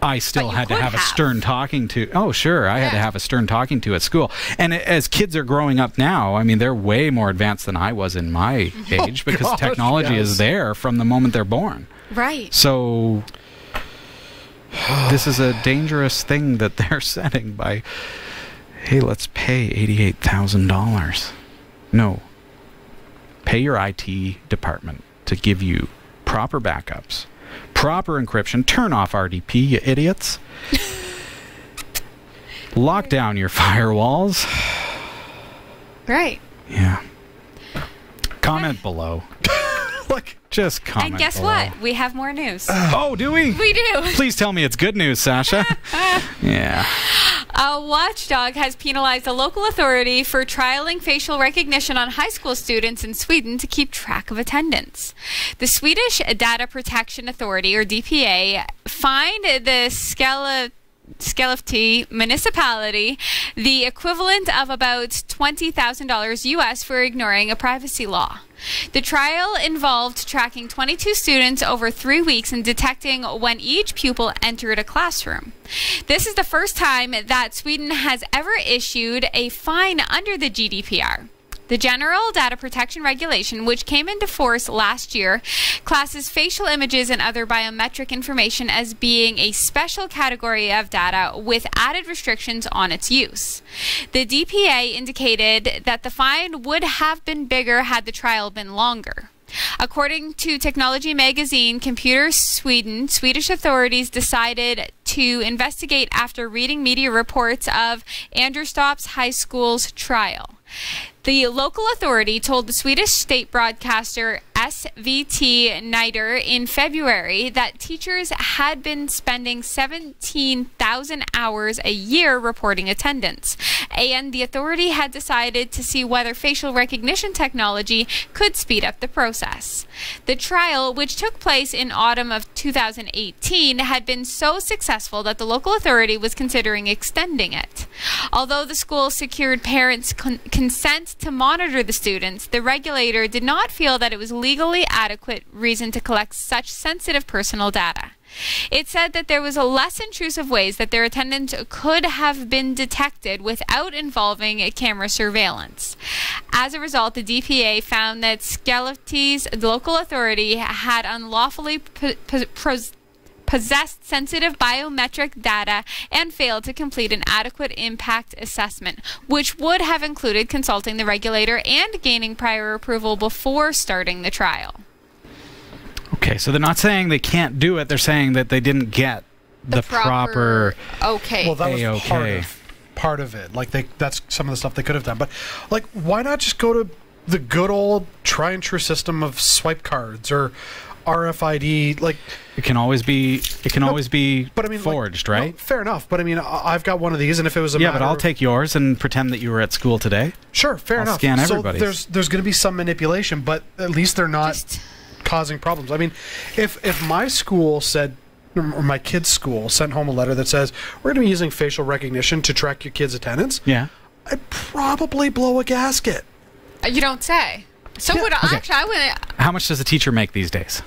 I still had to have a stern talking to. Oh, sure. I had to have a stern talking to at school. And as kids are growing up now, I mean, they're way more advanced than I was in my age because technology is there from the moment they're born. Right. So this is a dangerous thing that they're setting by, hey, let's pay $88,000. No. Pay your IT department to give you proper backups, proper encryption. Turn off RDP, you idiots. Lock down your firewalls. Right. Yeah. Comment below. Just comment And guess below. what? We have more news. Oh, do we? We do. Please tell me it's good news, Sasha. Yeah. A watchdog has penalized a local authority for trialing facial recognition on high school students in Sweden to keep track of attendance. The Swedish Data Protection Authority, or DPA, fined the Skellefteå municipality the equivalent of about $20,000 US for ignoring a privacy law. The trial involved tracking 22 students over 3 weeks and detecting when each pupil entered a classroom. This is the first time that Sweden has ever issued a fine under the GDPR. The General Data Protection Regulation, which came into force last year, classes facial images and other biometric information as being a special category of data with added restrictions on its use. The DPA indicated that the fine would have been bigger had the trial been longer. According to technology magazine Computer Sweden, Swedish authorities decided to investigate after reading media reports of Anderstop's High School's trial. The local authority told the Swedish state broadcaster SVT NIDR in February that teachers had been spending 17,000 hours a year reporting attendance, and the authority had decided to see whether facial recognition technology could speed up the process. The trial, which took place in autumn of 2018, had been so successful that the local authority was considering extending it. Although the school secured parents' consent to monitor the students, the regulator did not feel that it was legally adequate reason to collect such sensitive personal data. It said that there was a less intrusive ways that their attendance could have been detected without involving camera surveillance. As a result, the DPA found that Skellefte's local authority had unlawfully possessed sensitive biometric data and failed to complete an adequate impact assessment, which would have included consulting the regulator and gaining prior approval before starting the trial. Okay, so they're not saying they can't do it. They're saying that they didn't get the proper okay. Well, that was A-okay. part of it. Like that's some of the stuff they could have done. But like, why not just go to the good old try and true system of swipe cards or RFID? Like, it can always be but I mean, forged, like, right? No, fair enough. But I mean, I've got one of these, and if it was a Yeah, matter but I'll of, take yours and pretend that you were at school today. Sure, fair I'll enough. scan so everybody's. there's going to be some manipulation, but at least they're not causing problems. I mean, if my school said, or my kid's school sent home a letter that says we're going to be using facial recognition to track your kid's attendance, Yeah. I'd probably blow a gasket. You don't say. So Yeah. would I. Okay. Actually, I would How much does a teacher make these days?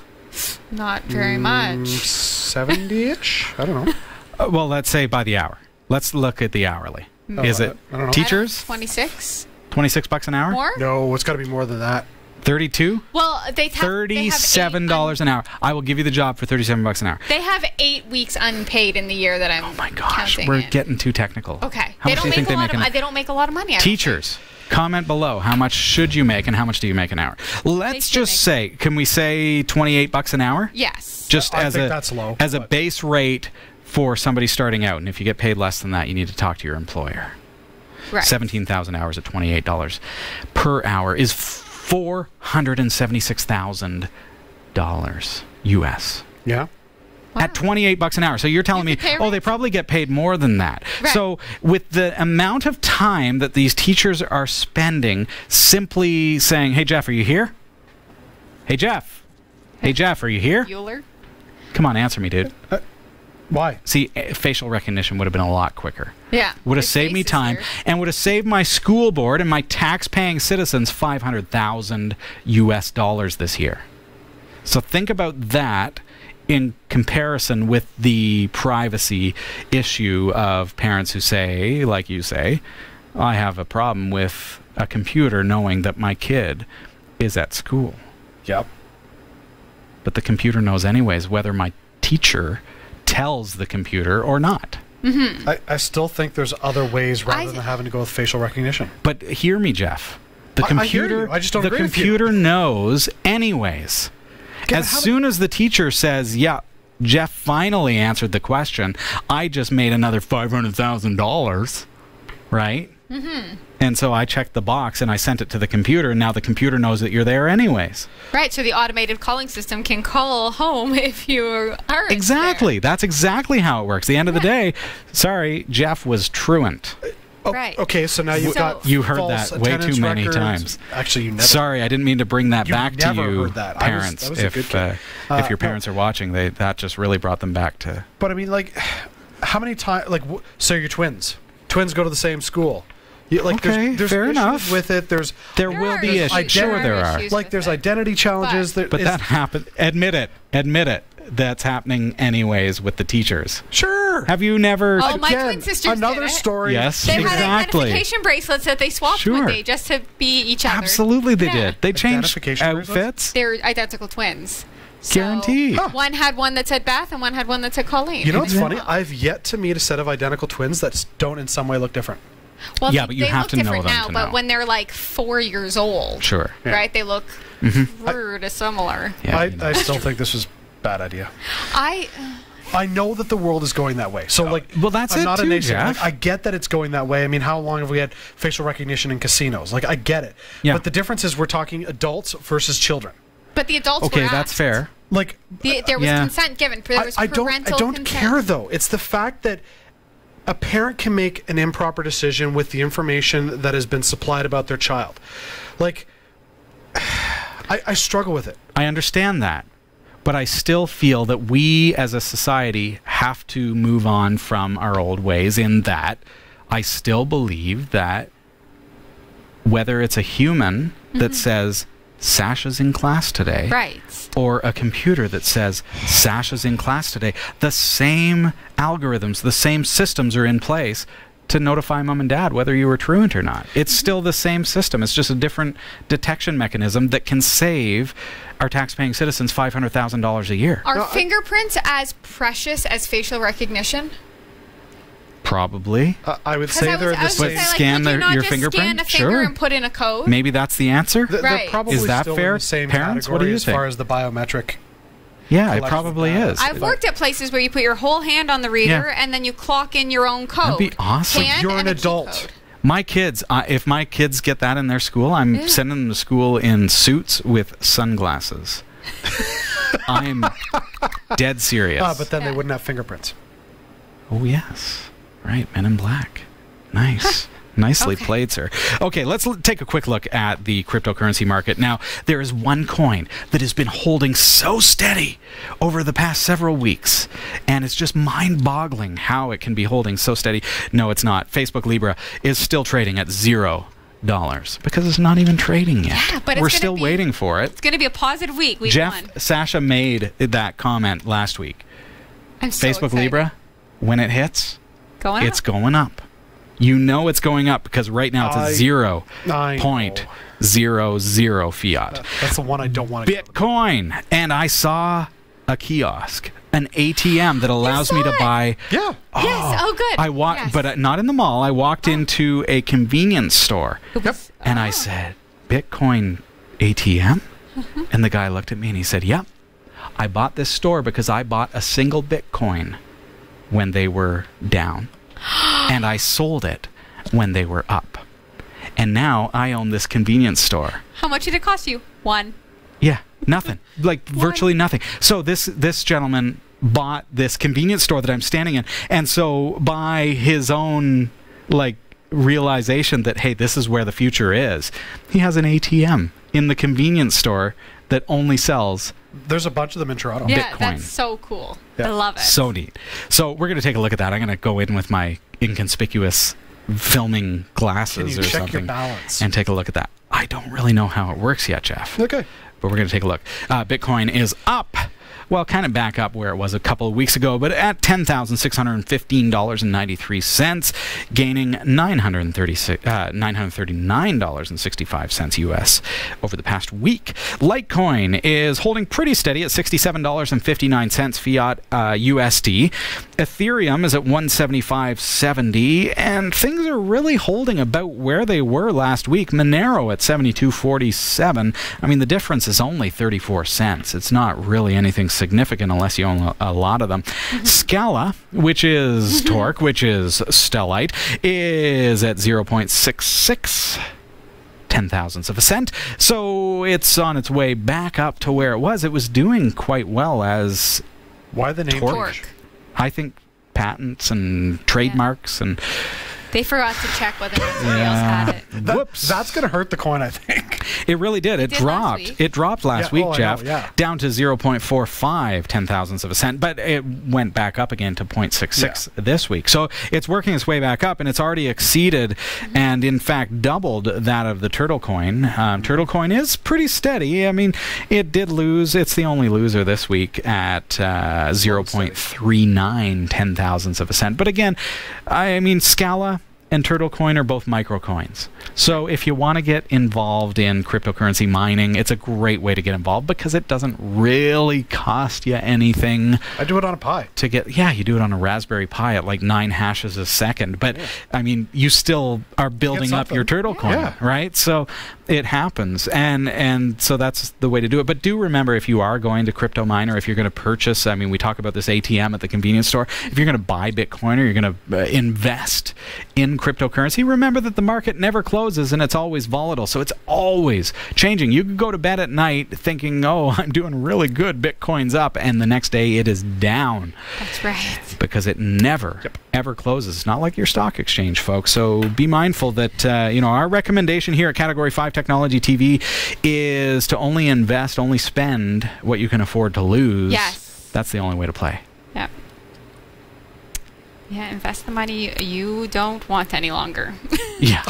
not very much. 70-ish? I don't know. Well, let's say by the hour. Let's look at the hourly. Oh, Is it I don't know. teachers? 26 $26 an hour? more? No, it's got to be more than that. 32? Well, they have $37 an hour. I will give you the job for $37 an hour. They have 8 weeks unpaid in the year that I'm. Oh my gosh, counting we're in. getting too technical. Okay. How much do you think they make an hour? They don't make a lot of money. I don't Teachers, comment below. How much should you make and how much do you make an hour? Let's should just say, can we say $28 an hour? think. Yes. Just I as think a that's low, as a but- base rate for somebody starting out, and if you get paid less than that, you need to talk to your employer. Right. 17,000 hours at $28 per hour is $476,000 US. Yeah. At $28 an hour. So you're telling me, could pay oh, they probably get paid more than that. Right. So with the amount of time that these teachers are spending simply saying, hey, Jeff, are you here? Hey, Jeff. Hey, Jeff, are you here? Bueller. Come on, answer me, dude. Why? See, facial recognition would have been a lot quicker. Yeah. Would have His saved me face is time there. and would have saved my school board and my tax-paying citizens $500,000 US dollars this year. So think about that in comparison with the privacy issue of parents who say, like you say, I have a problem with a computer knowing that my kid is at school. Yep. But the computer knows anyways whether my teacher tells the computer or not. Mm-hmm. I still think there's other ways rather than having to go with facial recognition. But hear me, Jeff. The I hear computer, you. I just don't the agree with you. computer knows anyways. Yeah, as soon as the teacher says, yeah, Jeff finally answered the question, I just made another $500,000, right? Mm-hmm. And so I checked the box and I sent it to the computer, and now the computer knows that you're there anyways. Right, so the automated calling system can call home if you aren't Exactly. there. That's exactly how it works. At the end of the day, sorry, Jeff was truant. Oh, Right. Okay, so now you've So- got You heard false that way too attendance many records. times. Actually, you never. Sorry, I didn't mean to bring that You back to never you, heard that. parents. That was a good kid. If your no. parents are watching, that just really brought them back to... But I mean, like, how many times? Like, so you're twins. Twins go to the same school. Like, Okay, there's fair issues enough. with it. There will are be issues. issues. Sure there are. issues like with there's it. identity challenges. But- But that happened. Admit it. Admit it. That's happening anyways with the teachers. Sure. Have you never... Oh, my Again, twin sisters another did it. story. Yes, They had exactly. identification bracelets that they swapped Sure. one day just to be each other. Absolutely they Yeah. did. They changed Identification bracelets? outfits. They're identical twins. So Guaranteed. Huh. One had one that said Beth and one had one that said Colleen. You know what's Exactly. funny? I've yet to meet a set of identical twins that don't in some way look different. Well, Yeah, but you they have look to know different them now, to but know. when they're like 4 years old, Sure. right? They look pretty similar. Yeah, I, you know. I still think this was a bad idea. I I know that the world is going that way. So, like, well, that's I'm it not a too, nation. Jeff. Like, I get that it's going that way. I mean, how long have we had facial recognition in casinos? Like, I get it. Yeah. But the difference is we're talking adults versus children. But the adults Okay, were that's asked. fair. Like, There was consent given. There was I parental don't consent. care though. It's the fact that a parent can make an improper decision with the information that has been supplied about their child. Like, I struggle with it. I understand that. But I still feel that we as a society have to move on from our old ways, in that I still believe that whether it's a human that says, Sasha's in class today, Right. or a computer that says, Sasha's in class today, the same algorithms, the same systems are in place to notify mom and dad whether you were truant or not. It's still the same system. It's just a different detection mechanism that can save our tax-paying citizens $500,000 a year. Are fingerprints as precious as facial recognition? Probably. I would 'Cause say I they're was the gonna same. say, like, Scan would you not your just fingerprint? scan a finger Sure. and put in a code? Maybe that's the answer. They're Right. probably Is that still fair? in the same Parents, what do category you as think? far as the biometric. Yeah, it collection probably of is. I've worked at places where you put your whole hand on the reader Yeah. and then you clock in your own code. That'd be awesome. Hand You're and an a key adult. code. My kids, if my kids get that in their school, I'm sending them to school in suits with sunglasses. I'm dead serious. But then they Yeah. wouldn't have fingerprints. Oh, yes. Right, Men in Black. Nice. Nicely Okay. played, sir. Okay, let's take a quick look at the cryptocurrency market. Now, there is one coin that has been holding so steady over the past several weeks, and it's just mind-boggling how it can be holding so steady. No, it's not. Facebook Libra is still trading at $0 because it's not even trading yet. Yeah, but it's we're gonna still be- waiting for it. It's going to be a positive week. Week Jeff, one. Sasha made that comment last week. I'm so Facebook excited. Libra, when it hits, Going it's up. going up. You know it's going up because right now it's at I 0.00 fiat. That's the one I don't want to Bitcoin. And I saw a kiosk, an ATM that allows me saw to it. buy. Yeah. Yes. Oh, good. I walked, Yes. but not in the mall. I walked into a convenience store It was- and I oh. said, Bitcoin ATM? And the guy looked at me and he said, yep. I bought this store because I bought a single Bitcoin when they were down. And I sold it when they were up. And now I own this convenience store. How much did it cost you? One. Yeah, nothing. Like virtually nothing. So this gentleman bought this convenience store that I'm standing in. And so by his own like realization that, hey, this is where the future is, he has an ATM in the convenience store that only sells There's a bunch of them in Toronto. Yeah, Bitcoin. that's so cool. Yeah. I love it. so neat. So we're going to take a look at that. I'm going to go in with my inconspicuous filming glasses Can you or check something your balance? and take a look at that. I don't really know how it works yet, Jeff. Okay. But we're going to take a look. Bitcoin is up. Well, kind of back up where it was a couple of weeks ago, but at $10,615.93, gaining $939.65 US over the past week. Litecoin is holding pretty steady at $67.59 fiat USD. Ethereum is at $175.70, and things are really holding about where they were last week. Monero at $72.47. I mean, the difference is only 34 cents. It's not really anything significant unless you own a lot of them. Scala, which is Torque, which is Stellite, is at 0.66 ten-thousandths of a cent. So it's on its way back up to where it was. It was doing quite well as, Why the name Torque. change? I think, patents and trademarks and They forgot to check whether or not somebody else had it. whoops. That's going to hurt the coin, I think. It really did. It did last dropped. week. It dropped last Yeah, week, oh, I know, Jeff, yeah. down to 0.45 ten-thousandths of a cent, but it went back up again to 0.66 this week. So it's working its way back up, and it's already exceeded and, in fact, doubled that of the Turtle coin. Turtle coin is pretty steady. I mean, it did lose. It's the only loser this week at 0.39 ten-thousandths of a cent. But again, I mean, Scala and Turtle coin are both micro coins. So if you want to get involved in cryptocurrency mining, it's a great way to get involved because it doesn't really cost you anything I do it on a Pi. to get. Yeah, you do it on a Raspberry Pi at like 9 hashes a second. But I mean, you still are building up something. your Turtle coin, Yeah. right? So it happens, and so that's the way to do it. But do remember, if you are going to crypto mine, or if you're going to purchase, I mean, we talk about this ATM at the convenience store. If you're going to buy Bitcoin or you're going to invest in cryptocurrency, remember that the market never closes and it's always volatile. So it's always changing. You could go to bed at night thinking, oh, I'm doing really good, Bitcoin's up, and the next day it is down. That's right. Because it never, ever closes. It's not like your stock exchange, folks. So be mindful that, our recommendation here at Category 5 Technology TV is to only invest, only spend what you can afford to lose. Yes. That's the only way to play. Yep. Yeah, invest the money you don't want any longer. Yeah.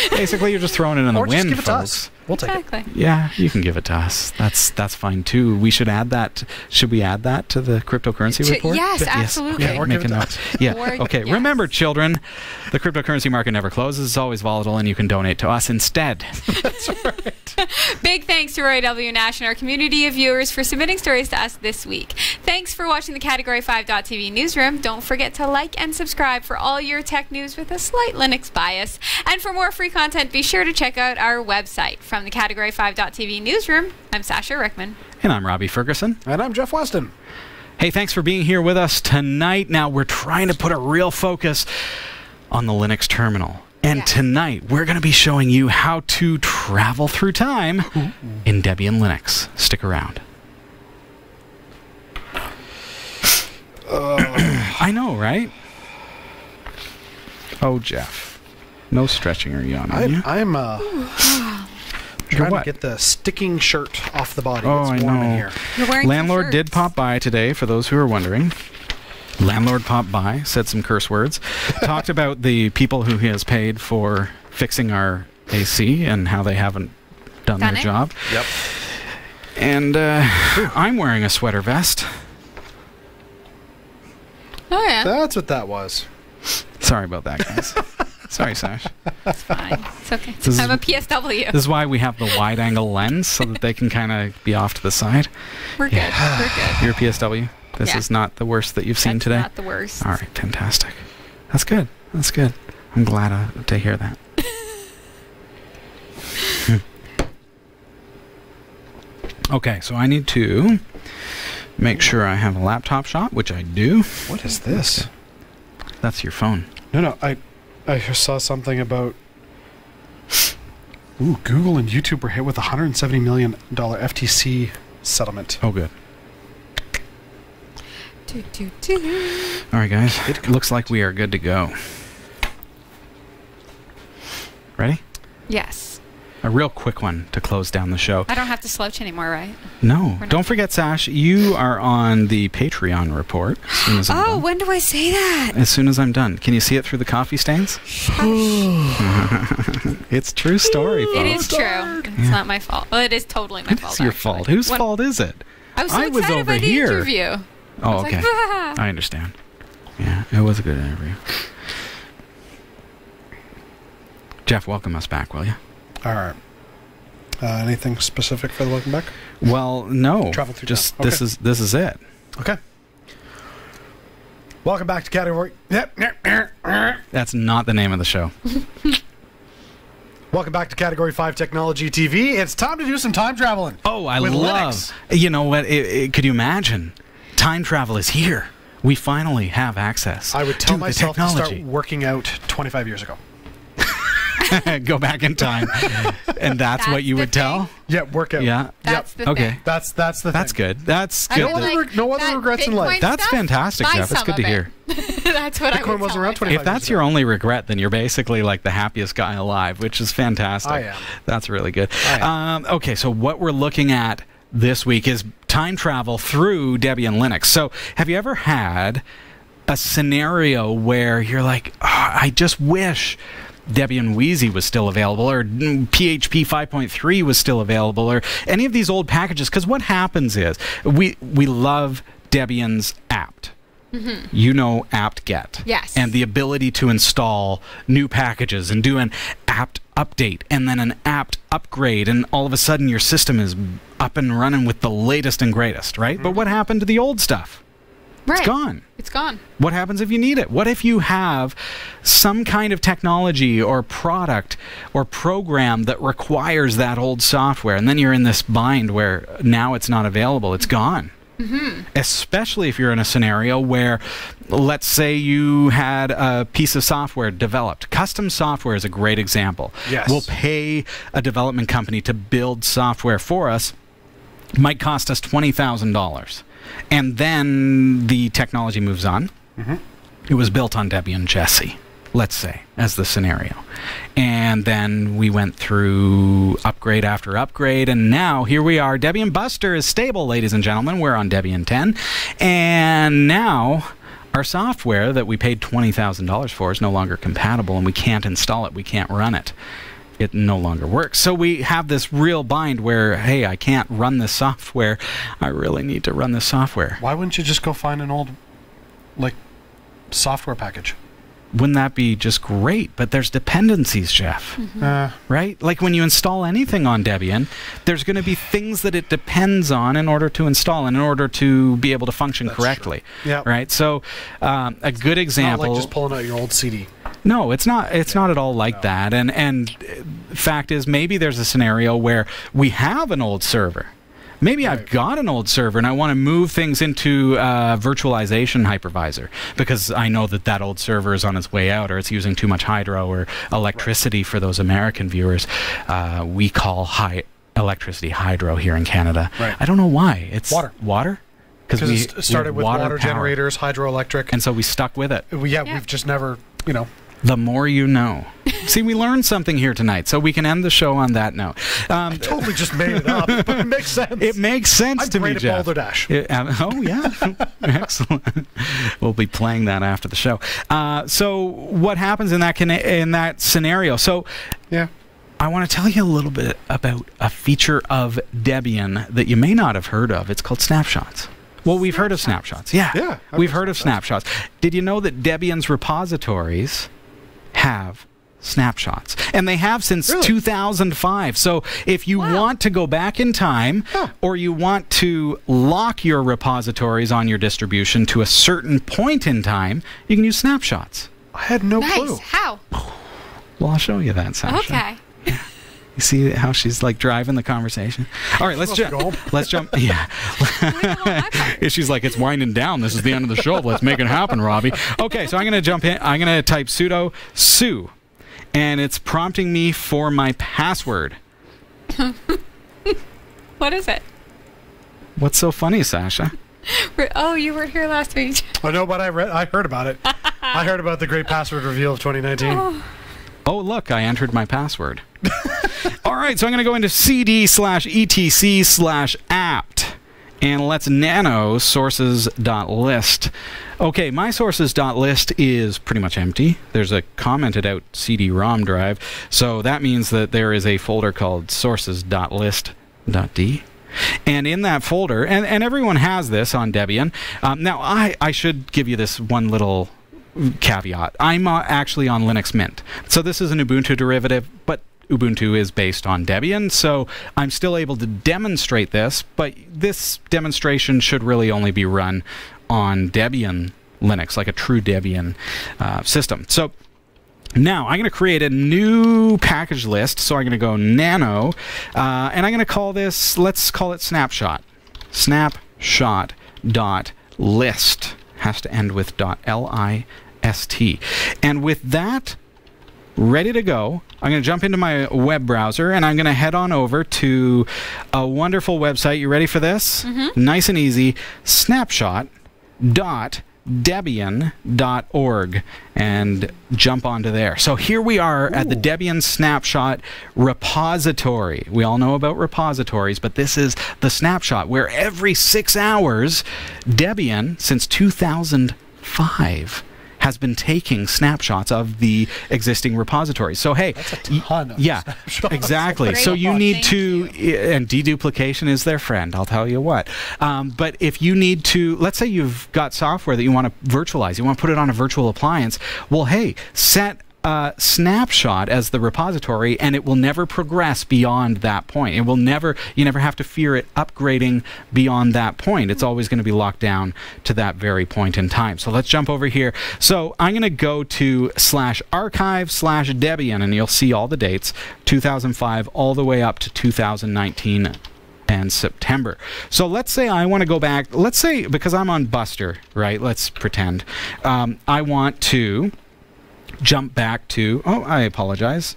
Basically, you're just throwing it in the Or just wind, give it to folks. us. We'll take it. Exactly. Yeah, you can give it to us. That's fine too. We should add that. Should we add that to the cryptocurrency report? Yes, absolutely. Okay, Yeah, or make give a it to note. us. Yeah. Or- Okay. yes. Remember, children, the cryptocurrency market never closes. It's always volatile, and you can donate to us instead. Big thanks to Roy W. Nash and our community of viewers for submitting stories to us this week. Thanks for watching the Category5.tv newsroom. Don't forget to like and subscribe for all your tech news with a slight Linux bias. And for more free content, be sure to check out our website. From the Category5.tv newsroom, I'm Sasha Rickman. And I'm Robbie Ferguson. And I'm Jeff Weston. Hey, thanks for being here with us tonight. Now, we're trying to put a real focus on the Linux terminal. And tonight, we're going to be showing you how to travel through time in Debian Linux. Stick around. I know, right? Oh, Jeff. No stretching or yawning. I'm trying what? to get the sticking shirt off the body. Oh, it's I warm know. in here. You're wearing Landlord two did shirts. pop by today, for those who are wondering. Landlord popped by, said some curse words, talked about the people who he has paid for fixing our AC and how they haven't done their it? job. Yep. And I'm wearing a sweater vest. Oh, yeah. That's what that was. Sorry about that, guys. Sorry, Sash. It's fine. It's okay. This is- I'm a PSW. This is why we have the wide-angle lens, so that they can kind of be off to the side. We're good. We're good. You're a PSW? This Yeah. is not the worst that you've seen That's today? not the worst. All right, fantastic. That's good. That's good. I'm glad to hear that. Okay, so I need to make sure I have a laptop shot, which I do. What is this? That's your phone. No, I saw something about. Ooh, Google and YouTube were hit with a $170 million FTC settlement. Oh, good. Do, do, do. All right, guys. It looks like we are good to go. Ready? Yes. A real quick one to close down the show. I don't have to slouch anymore, right? No, We're not- don't forget, Sash, you are on the Patreon report as soon as I'm Oh, done. when do I say that? As soon as I'm done. Can you see it through the coffee stains? It's true story, folks. It is true. It's not my fault. Well, it is totally my fault. It's your actually. fault. Whose When- fault is it? I was so I was excited over by the here. interview. Oh, was like, okay. "Ah." I understand. Yeah, it was a good interview. Jeff, welcome us back, will you? All right. Anything specific for the welcome back? Well, no. Travel through Just time. this is it. Okay. Welcome back to Category. That's not the name of the show. Welcome back to Category 5 Technology TV. It's time to do some time traveling. Oh, I With love. Linux. You know what? Could you imagine? Time travel is here. We finally have access. I would tell to the myself to start technology. working out 25 years ago. Go back in time, and that's what That's you the would tell. thing? Yeah, workout. Yeah. That's the Okay. thing. That's the thing. That's good. That's I good. feel other like no other that regrets in life. Bitcoin That's stuff, fantastic, buy Jeff. It's some good to of hear. it. That's what I Bitcoin would wasn't tell around myself. 25 If that's your only regret, then you're basically like the happiest guy alive, which is fantastic. I am. That's really good. I Okay, so what we're looking at this week is time travel through Debian Linux. So have you ever had a scenario where you're like, oh, I just wish Debian Wheezy was still available, or PHP 5.3 was still available, or any of these old packages? Because what happens is we love Debian's apt. You know apt-get. Yes. And the ability to install new packages and do an apt update and then an apt upgrade, and all of a sudden your system is up and running with the latest and greatest, right? But what happened to the old stuff? Right. It's gone. It's gone. What happens if you need it? What if you have some kind of technology or product or program that requires that old software, and then you're in this bind where now it's not available, it's gone? Especially if you're in a scenario where, let's say you had a piece of software developed. Custom software is a great example. Yes. We'll pay a development company to build software for us. Might cost us $20,000. And then the technology moves on. It was built on Debian Jessie, let's say, as the scenario. And then we went through upgrade after upgrade, and now here we are. Debian Buster is stable, ladies and gentlemen. We're on Debian 10. And now our software that we paid $20,000 for is no longer compatible, and we can't install it. We can't run it. It no longer works. So we have this real bind where, hey, I can't run this software. I really need to run this software. Why wouldn't you just go find an old, like, software package? Wouldn't that be just great? But there's dependencies, Jeff. Right? Like when you install anything on Debian, there's going to be things that it depends on in order to install and in order to be able to function correctly. Yeah. Right? So a good example... Not like just pulling out your old CD. No, it's not at all like that. And fact is, maybe there's a scenario where we have an old server. Maybe I've got an old server and I want to move things into virtualization hypervisor because I know that old server is on its way out or it's using too much hydro or electricity for those American viewers. We call electricity hydro here in Canada. Right. I don't know why. It's water. Water? Because it started with water power. generators, hydroelectric. And so we stuck with it. We've just never, The more you know. See, we learned something here tonight, so we can end the show on that note. I totally just made it up, but it makes sense. It makes sense I'm to me, great Jeff. at Balderdash. Oh, yeah. Excellent. We'll be playing that after the show. So what happens in that scenario? So yeah, I want to tell you a little bit about a feature of Debian that you may not have heard of. It's called snapshots. Well, we've heard of snapshots. Yeah, we've heard of snapshots. Did you know that Debian's repositories have snapshots? And they have since 2005. So if you want to go back in time or you want to lock your repositories on your distribution to a certain point in time, you can use snapshots. I had no clue. Nice. How? Well, I'll show you that, Sasha. Okay. You see how she's like driving the conversation? All right, let's jump. Yeah. She's like, it's winding down. This is the end of the show. Let's make it happen, Robbie. Okay, so I'm going to jump in. I'm going to type sudo su, and it's prompting me for my password. What is it? What's so funny, Sasha? Oh, you weren't here last week. I know, but I heard about it. I heard about the great password reveal of 2019. Oh, look, I entered my password. All right, so I'm going to go into cd/etc/apt, and let's nano sources.list. Okay, my sources.list is pretty much empty. There's a commented out CD-ROM drive, so that means that there is a folder called sources.list.d. And in that folder, and everyone has this on Debian. Now, I should give you this one little caveat. I'm actually on Linux Mint. So this is an Ubuntu derivative, but Ubuntu is based on Debian, so I'm still able to demonstrate this, but this demonstration should really only be run on Debian Linux, like a true Debian system. So now I'm going to create a new package list, so I'm going to go nano, and I'm going to call this, let's call it snapshot. Snapshot.list. Has to end with .list. And with that ready to go, I'm going to jump into my web browser and I'm going to head on over to a wonderful website. You ready for this? Nice and easy. Snapshot.debian.org, and jump onto there. So here we are at the Debian Snapshot repository. We all know about repositories, but this is the snapshot where every 6 hours, Debian, since 2005, has been taking snapshots of the existing repositories. So hey, that's a ton of snapshots. Exactly. So you need to, and deduplication is their friend, I'll tell you what. But if you need to, let's say you've got software that you want to virtualize, you want to put it on a virtual appliance, well hey, set snapshot as the repository, and it will never progress beyond that point. It will never, you never have to fear it upgrading beyond that point. It's always going to be locked down to that very point in time. So let's jump over here. So I'm going to go to /archive/Debian, and you'll see all the dates, 2005 all the way up to 2019. and September. So let's say I want to go back, let's say, because I'm on Buster, right? Let's pretend. I want to jump back to, oh, I apologize.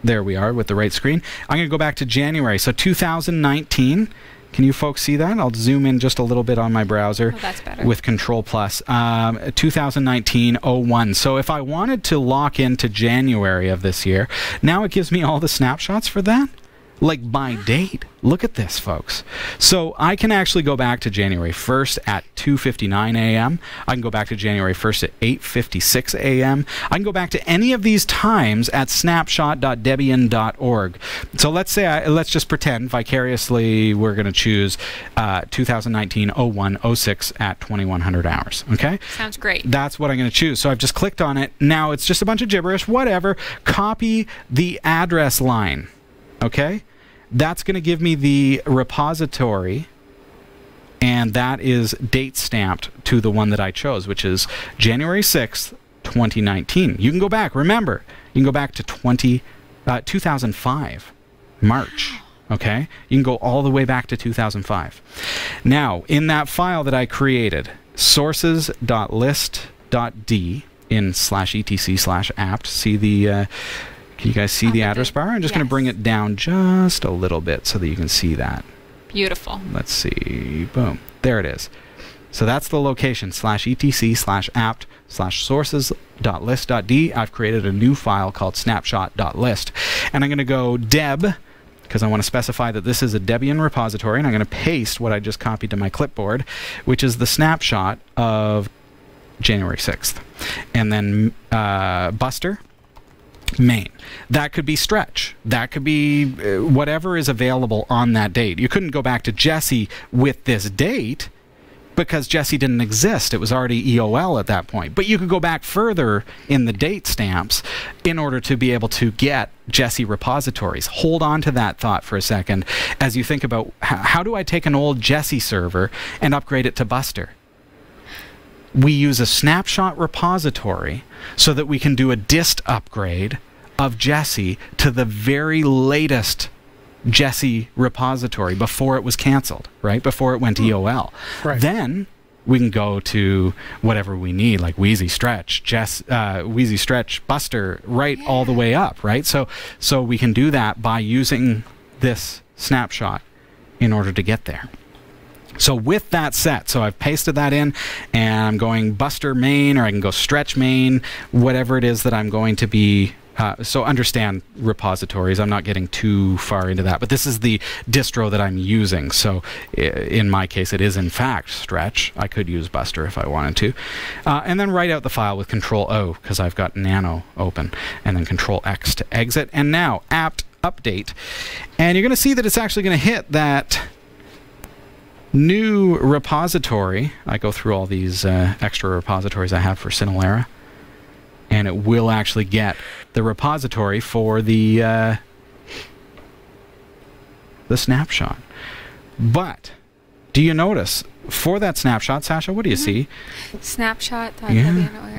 There we are with the right screen. I'm going to go back to January. So 2019. Can you folks see that? I'll zoom in just a little bit on my browser. Oh, that's better. With Control Plus. 2019-01. So if I wanted to lock into January of this year, now it gives me all the snapshots for that. Like by date. Look at this, folks. So I can actually go back to January 1st at 2:59 a.m. I can go back to January 1st at 8:56 a.m. I can go back to any of these times at snapshot.debian.org. So let's say, let's just pretend vicariously we're going to choose 2019-01-06 at 2100 hours. Okay? Sounds great. That's what I'm going to choose. So I've just clicked on it. Now it's just a bunch of gibberish, whatever. Copy the address line. Okay? That's going to give me the repository, and that is date stamped to the one that I chose, which is January 6th, 2019. You can go back. Remember, you can go back to 2005, March. Okay? You can go all the way back to 2005. Now, in that file that I created, sources.list.d in /etc/apt, see the... Can you guys see the address bar? I'm just going to bring it down just a little bit so that you can see that. Beautiful. Let's see. Boom. There it is. So that's the location, /etc/apt/sources.list.d. I've created a new file called snapshot.list. And I'm going to go deb, because I want to specify that this is a Debian repository, and I'm going to paste what I just copied to my clipboard, which is the snapshot of January 6th. And then Buster. Main. That could be stretch. That could be whatever is available on that date. You couldn't go back to Jesse with this date because Jesse didn't exist. It was already EOL at that point. But you could go back further in the date stamps in order to be able to get Jesse repositories. Hold on to that thought for a second as you think about how do I take an old Jesse server and upgrade it to Buster? We use a snapshot repository so that we can do a dist upgrade of Jesse to the very latest Jesse repository before it was canceled, right? Before it went to EOL. Right. Then we can go to whatever we need, like Wheezy Stretch, Buster, right all the way up, right? So we can do that by using this snapshot in order to get there. So with that set, so I've pasted that in, and I'm going Buster main, or I can go stretch main, whatever it is that I'm going to be. So understand repositories. I'm not getting too far into that, but this is the distro that I'm using. So in my case, it is in fact stretch. I could use Buster if I wanted to. And then write out the file with Control-O, because I've got Nano open, and then Control-X to exit. And now apt update. And you're going to see that it's actually going to hit that new repository. I go through all these extra repositories I have for Sinalera, and it will actually get the repository for the snapshot. But do you notice for that snapshot, Sasha? What do you see? Snapshot. Yeah.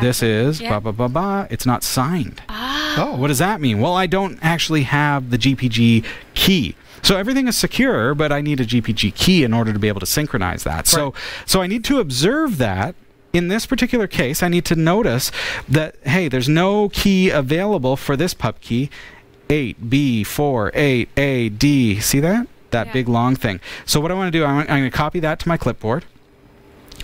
This is blah blah blah blah. It's not signed. Oh, what does that mean? Well, I don't actually have the GPG key. So everything is secure, but I need a GPG key in order to be able to synchronize that. Right. So I need to observe that. In this particular case, I need to notice that, hey, there's no key available for this pub key, 8B48AD. See that? That big long thing. So what I want to do, I'm going to copy that to my clipboard.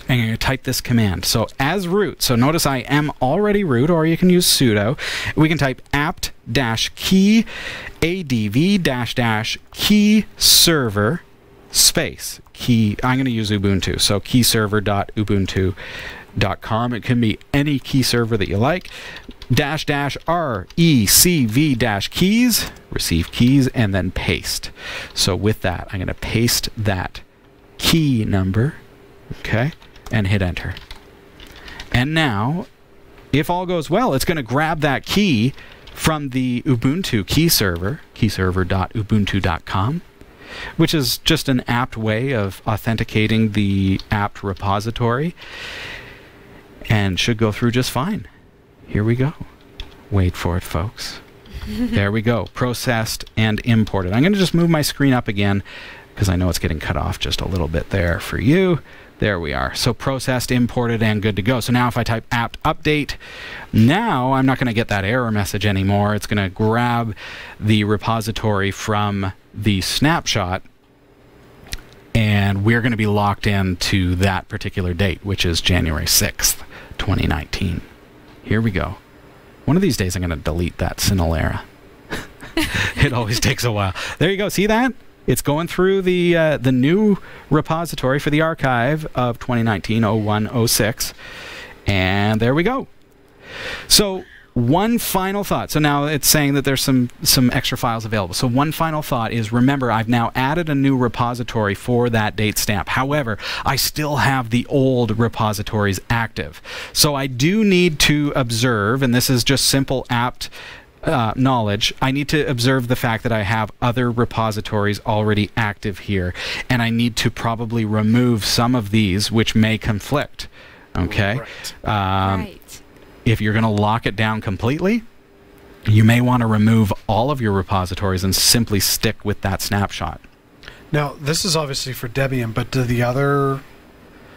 And you're going to type this command. So as root, so notice I am already root, or you can use sudo. We can type apt-key adv-key server space key. I'm going to use Ubuntu. So keyserver.ubuntu.com. It can be any key server that you like. --recv-keys, receive keys, and then paste. So with that, I'm going to paste that key number. Okay. And hit enter. And now, if all goes well, it's going to grab that key from the Ubuntu key server, keyserver.ubuntu.com, which is just an apt way of authenticating the apt repository, and should go through just fine. Here we go. Wait for it, folks. There we go. Processed and imported. I'm going to just move my screen up again because I know it's getting cut off just a little bit there for you. There we are. So processed, imported, and good to go. So now if I type apt update, now I'm not going to get that error message anymore. It's going to grab the repository from the snapshot, and we're going to be locked into that particular date, which is January 6th, 2019. Here we go. One of these days I'm going to delete that Sinalera. It always takes a while. There you go. See that? It's going through the new repository for the archive of 2019-01-06. And there we go. So one final thought. So now it's saying that there's some extra files available. So one final thought is, remember, I've now added a new repository for that date stamp. However, I still have the old repositories active. So I do need to observe, and this is just simple apt knowledge, I need to observe the fact that I have other repositories already active here, and I need to probably remove some of these which may conflict. Okay? Right. If you're going to lock it down completely, you may want to remove all of your repositories and simply stick with that snapshot. Now, this is obviously for Debian, but do the other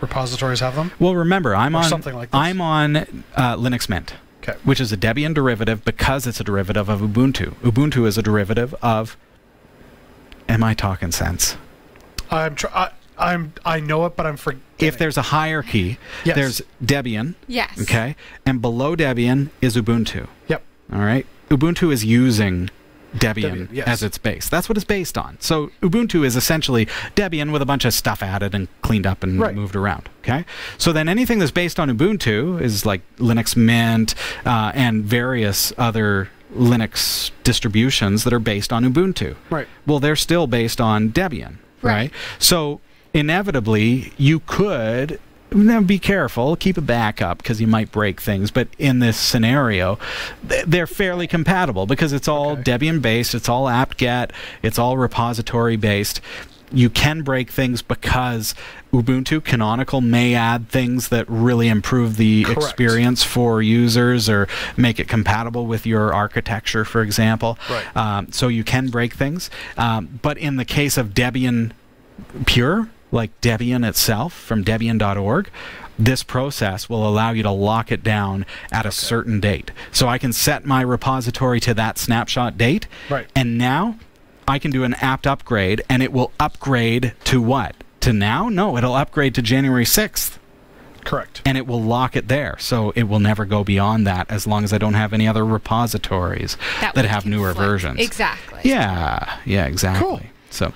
repositories have them? Well, remember, I'm Or on something like this? I'm on Linux Mint. Okay. Which is a Debian derivative because it's a derivative of Ubuntu. Ubuntu is a derivative of... Am I talking sense? I know it, but I'm forgetting. If there's a hierarchy, Yes. there's Debian, Yes. okay? And below Debian is Ubuntu. Yep. All right? Ubuntu is using Debian yes. as its base. That's what it's based on. So Ubuntu is essentially Debian with a bunch of stuff added and cleaned up and moved around. Okay. So then anything that's based on Ubuntu is like Linux Mint and various other Linux distributions that are based on Ubuntu. Right. Well, they're still based on Debian. Right. So inevitably you could... Now be careful, keep a backup because you might break things, but in this scenario they're fairly compatible because it's all Debian based, it's all apt-get, it's all repository based. You can break things because Ubuntu Canonical may add things that really improve the experience for users or make it compatible with your architecture, for example. Right. So you can break things, but in the case of Debian pure, like Debian itself from Debian.org, this process will allow you to lock it down at a certain date. So I can set my repository to that snapshot date, and now I can do an apt upgrade, and it will upgrade to what? To now? No, it'll upgrade to January 6th. Correct. And it will lock it there, so it will never go beyond that as long as I don't have any other repositories that have newer versions. Exactly. Yeah, exactly. Cool. So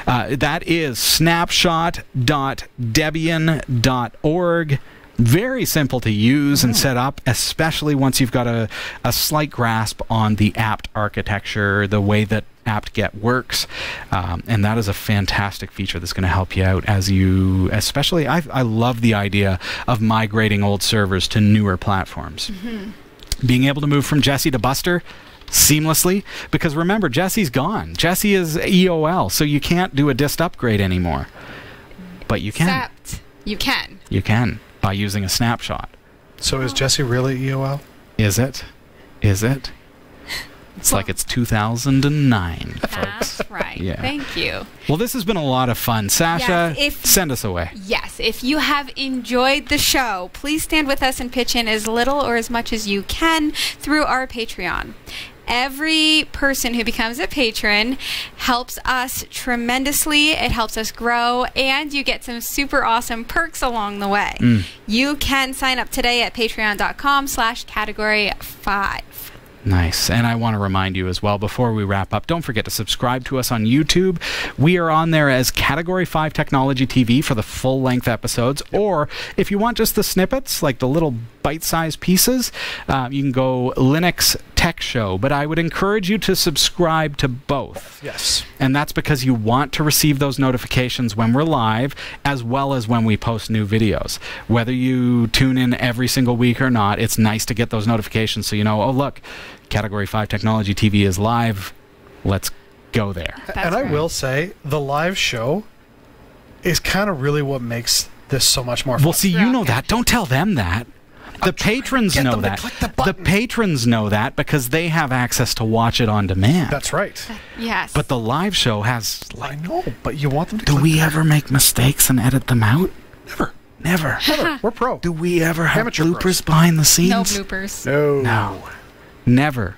that is snapshot.debian.org. Very simple to use and set up, especially once you've got a slight grasp on the apt architecture, the way that apt-get works. And that is a fantastic feature that's going to help you out as you, especially, I love the idea of migrating old servers to newer platforms. Being able to move from Jesse to Buster seamlessly, because remember, Jesse's gone. Jesse is EOL, so you can't do a dist upgrade anymore. But you can. Except you can. You can, by using a snapshot. So is Jesse really EOL? Is it? Is it? It's like it's 2009, folks. That's right. Yeah. Thank you. Well, this has been a lot of fun. Sasha, Yes, send us away. Yes, if you have enjoyed the show, please stand with us and pitch in as little or as much as you can through our Patreon. Every person who becomes a patron helps us tremendously. It helps us grow, and you get some super awesome perks along the way. You can sign up today at patreon.com/category5. Nice. And I want to remind you as well, before we wrap up, don't forget to subscribe to us on YouTube. We are on there as Category 5 Technology TV for the full-length episodes. Or if you want just the snippets, like the little bite-sized pieces, you can go Linux Tech Show. But I would encourage you to subscribe to both. Yes. And that's because you want to receive those notifications when we're live, as well as when we post new videos. Whether you tune in every single week or not, it's nice to get those notifications so you know, oh, look, Category 5 Technology TV is live. Let's go there. And I will say, the live show is kind of really what makes this so much more fun. Well, see, you know that. Don't tell them that. The patrons know that. The patrons know that because they have access to watch it on demand. That's right. Yes. But the live show has. I know, but you want them to. Do we ever make mistakes and edit them out? Never. Never. Never. We're pro. Do we ever have Amateur bloopers pros. behind the scenes? no bloopers. No. Never.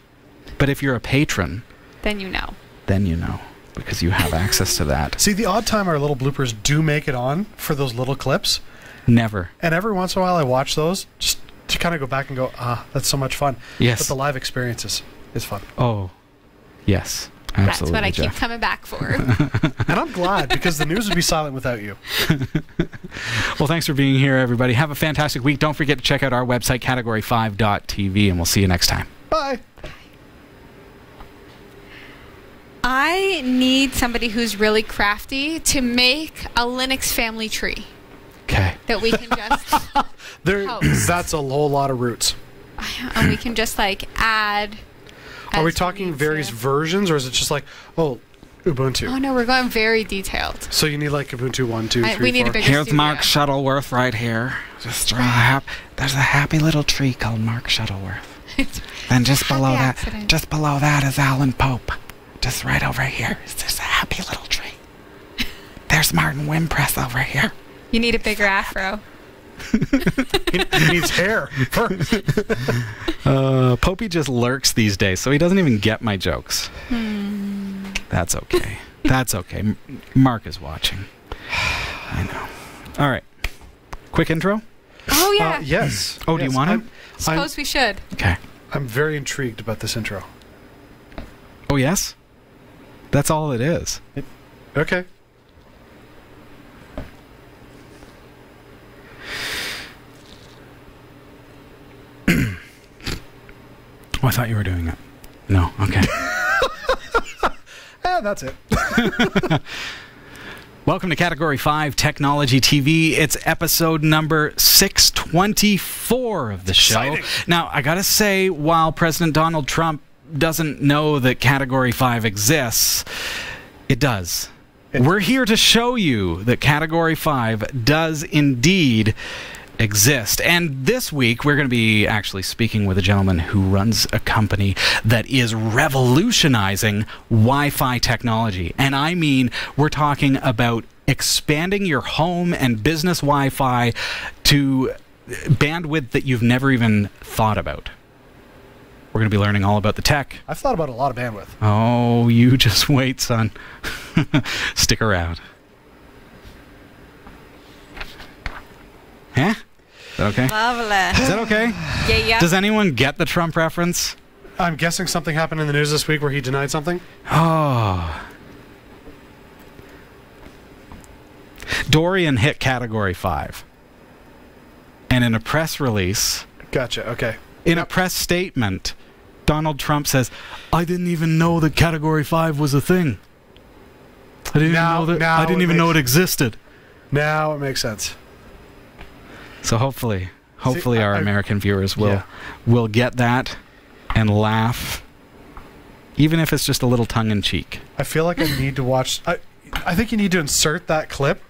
But if you're a patron, Then you know. then you know because you have access to that. See, the odd time our little bloopers do make it on for those little clips, Never. and every once in a while I watch those just to kind of go back and go, that's so much fun. Yes. But the live experience is fun. Oh, yes. Absolutely, That's what I Jeff. keep coming back for. And I'm glad because the news would be silent without you. Well, thanks for being here, everybody. Have a fantastic week. Don't forget to check out our website, Category5.tv, and we'll see you next time. Bye. I need somebody who's really crafty to make a Linux family tree Okay. that we can just That's a whole lot of roots. and we can just like add. Are we as talking need various to. versions, or is it just like, Ubuntu? Oh no, we're going very detailed. So you need like Ubuntu 1, 2, 3, We need 4. a bigger Here's studio. Mark Shuttleworth right here. Just there's a happy little tree called Mark Shuttleworth. And just below accident. that is Alan Pope. Just right over here is this happy little tree. There's Martin Wimpress over here. You need a bigger afro. He needs hair. Popey just lurks these days, so he doesn't even get my jokes. That's okay. That's okay. Mark is watching. I know. All right. Quick intro? Oh yeah. Yes. Oh, do you want it? Suppose we should. Okay. I'm very intrigued about this intro. Oh, yes? That's all it is. Okay. Oh, I thought you were doing it. No. Okay. That's it. Welcome to Category 5 Technology TV. It's episode number 624 of the show. Exciting. Now, I gotta say, while President Donald Trump doesn't know that Category 5 exists, it does. We're here to show you that Category 5 does indeed exist. And this week, we're going to be actually speaking with a gentleman who runs a company that is revolutionizing Wi-Fi technology. And I mean, we're talking about expanding your home and business Wi-Fi to bandwidth that you've never even thought about. We're going to be learning all about the tech. I've thought about a lot of bandwidth. Oh, you just wait, son. Stick around. Huh? Is that okay? Lovely. Is that okay? Yeah. Does anyone get the Trump reference? I'm guessing something happened in the news this week where he denied something. Oh. Dorian hit Category 5. And in a press release, Gotcha. Okay. in a press statement, Donald Trump says, I didn't even know that Category 5 was a thing. I didn't even know it existed. Now it makes sense. So hopefully See, our I- American viewers will get that and laugh, even if it's just a little tongue-in-cheek. I feel like I need to watch. I think you need to insert that clip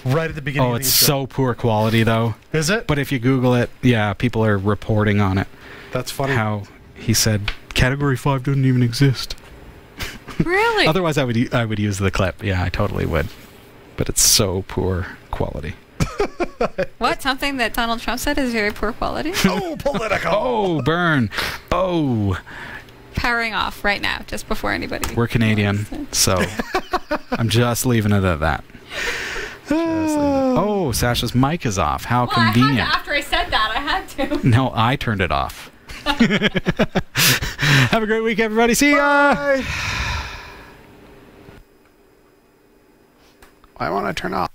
right at the beginning. Oh, of the it's intro. so poor quality, though. Is it? But if you Google it, yeah, people are reporting on it. That's funny. How he said Category 5 doesn't even exist. Really? Otherwise, I would use the clip. Yeah, I totally would. But it's so poor quality. What? Something that Donald Trump said is very poor quality? Oh, political. Oh, burn. Oh, Powering off right now, just before anybody. we're Canadian, so I'm just leaving it at that. Oh, Sasha's mic is off. How Well, I convenient. had to, after I said that, I had to. No, I turned it off. Have a great week, everybody. See ya. Bye. Why won't I turn off?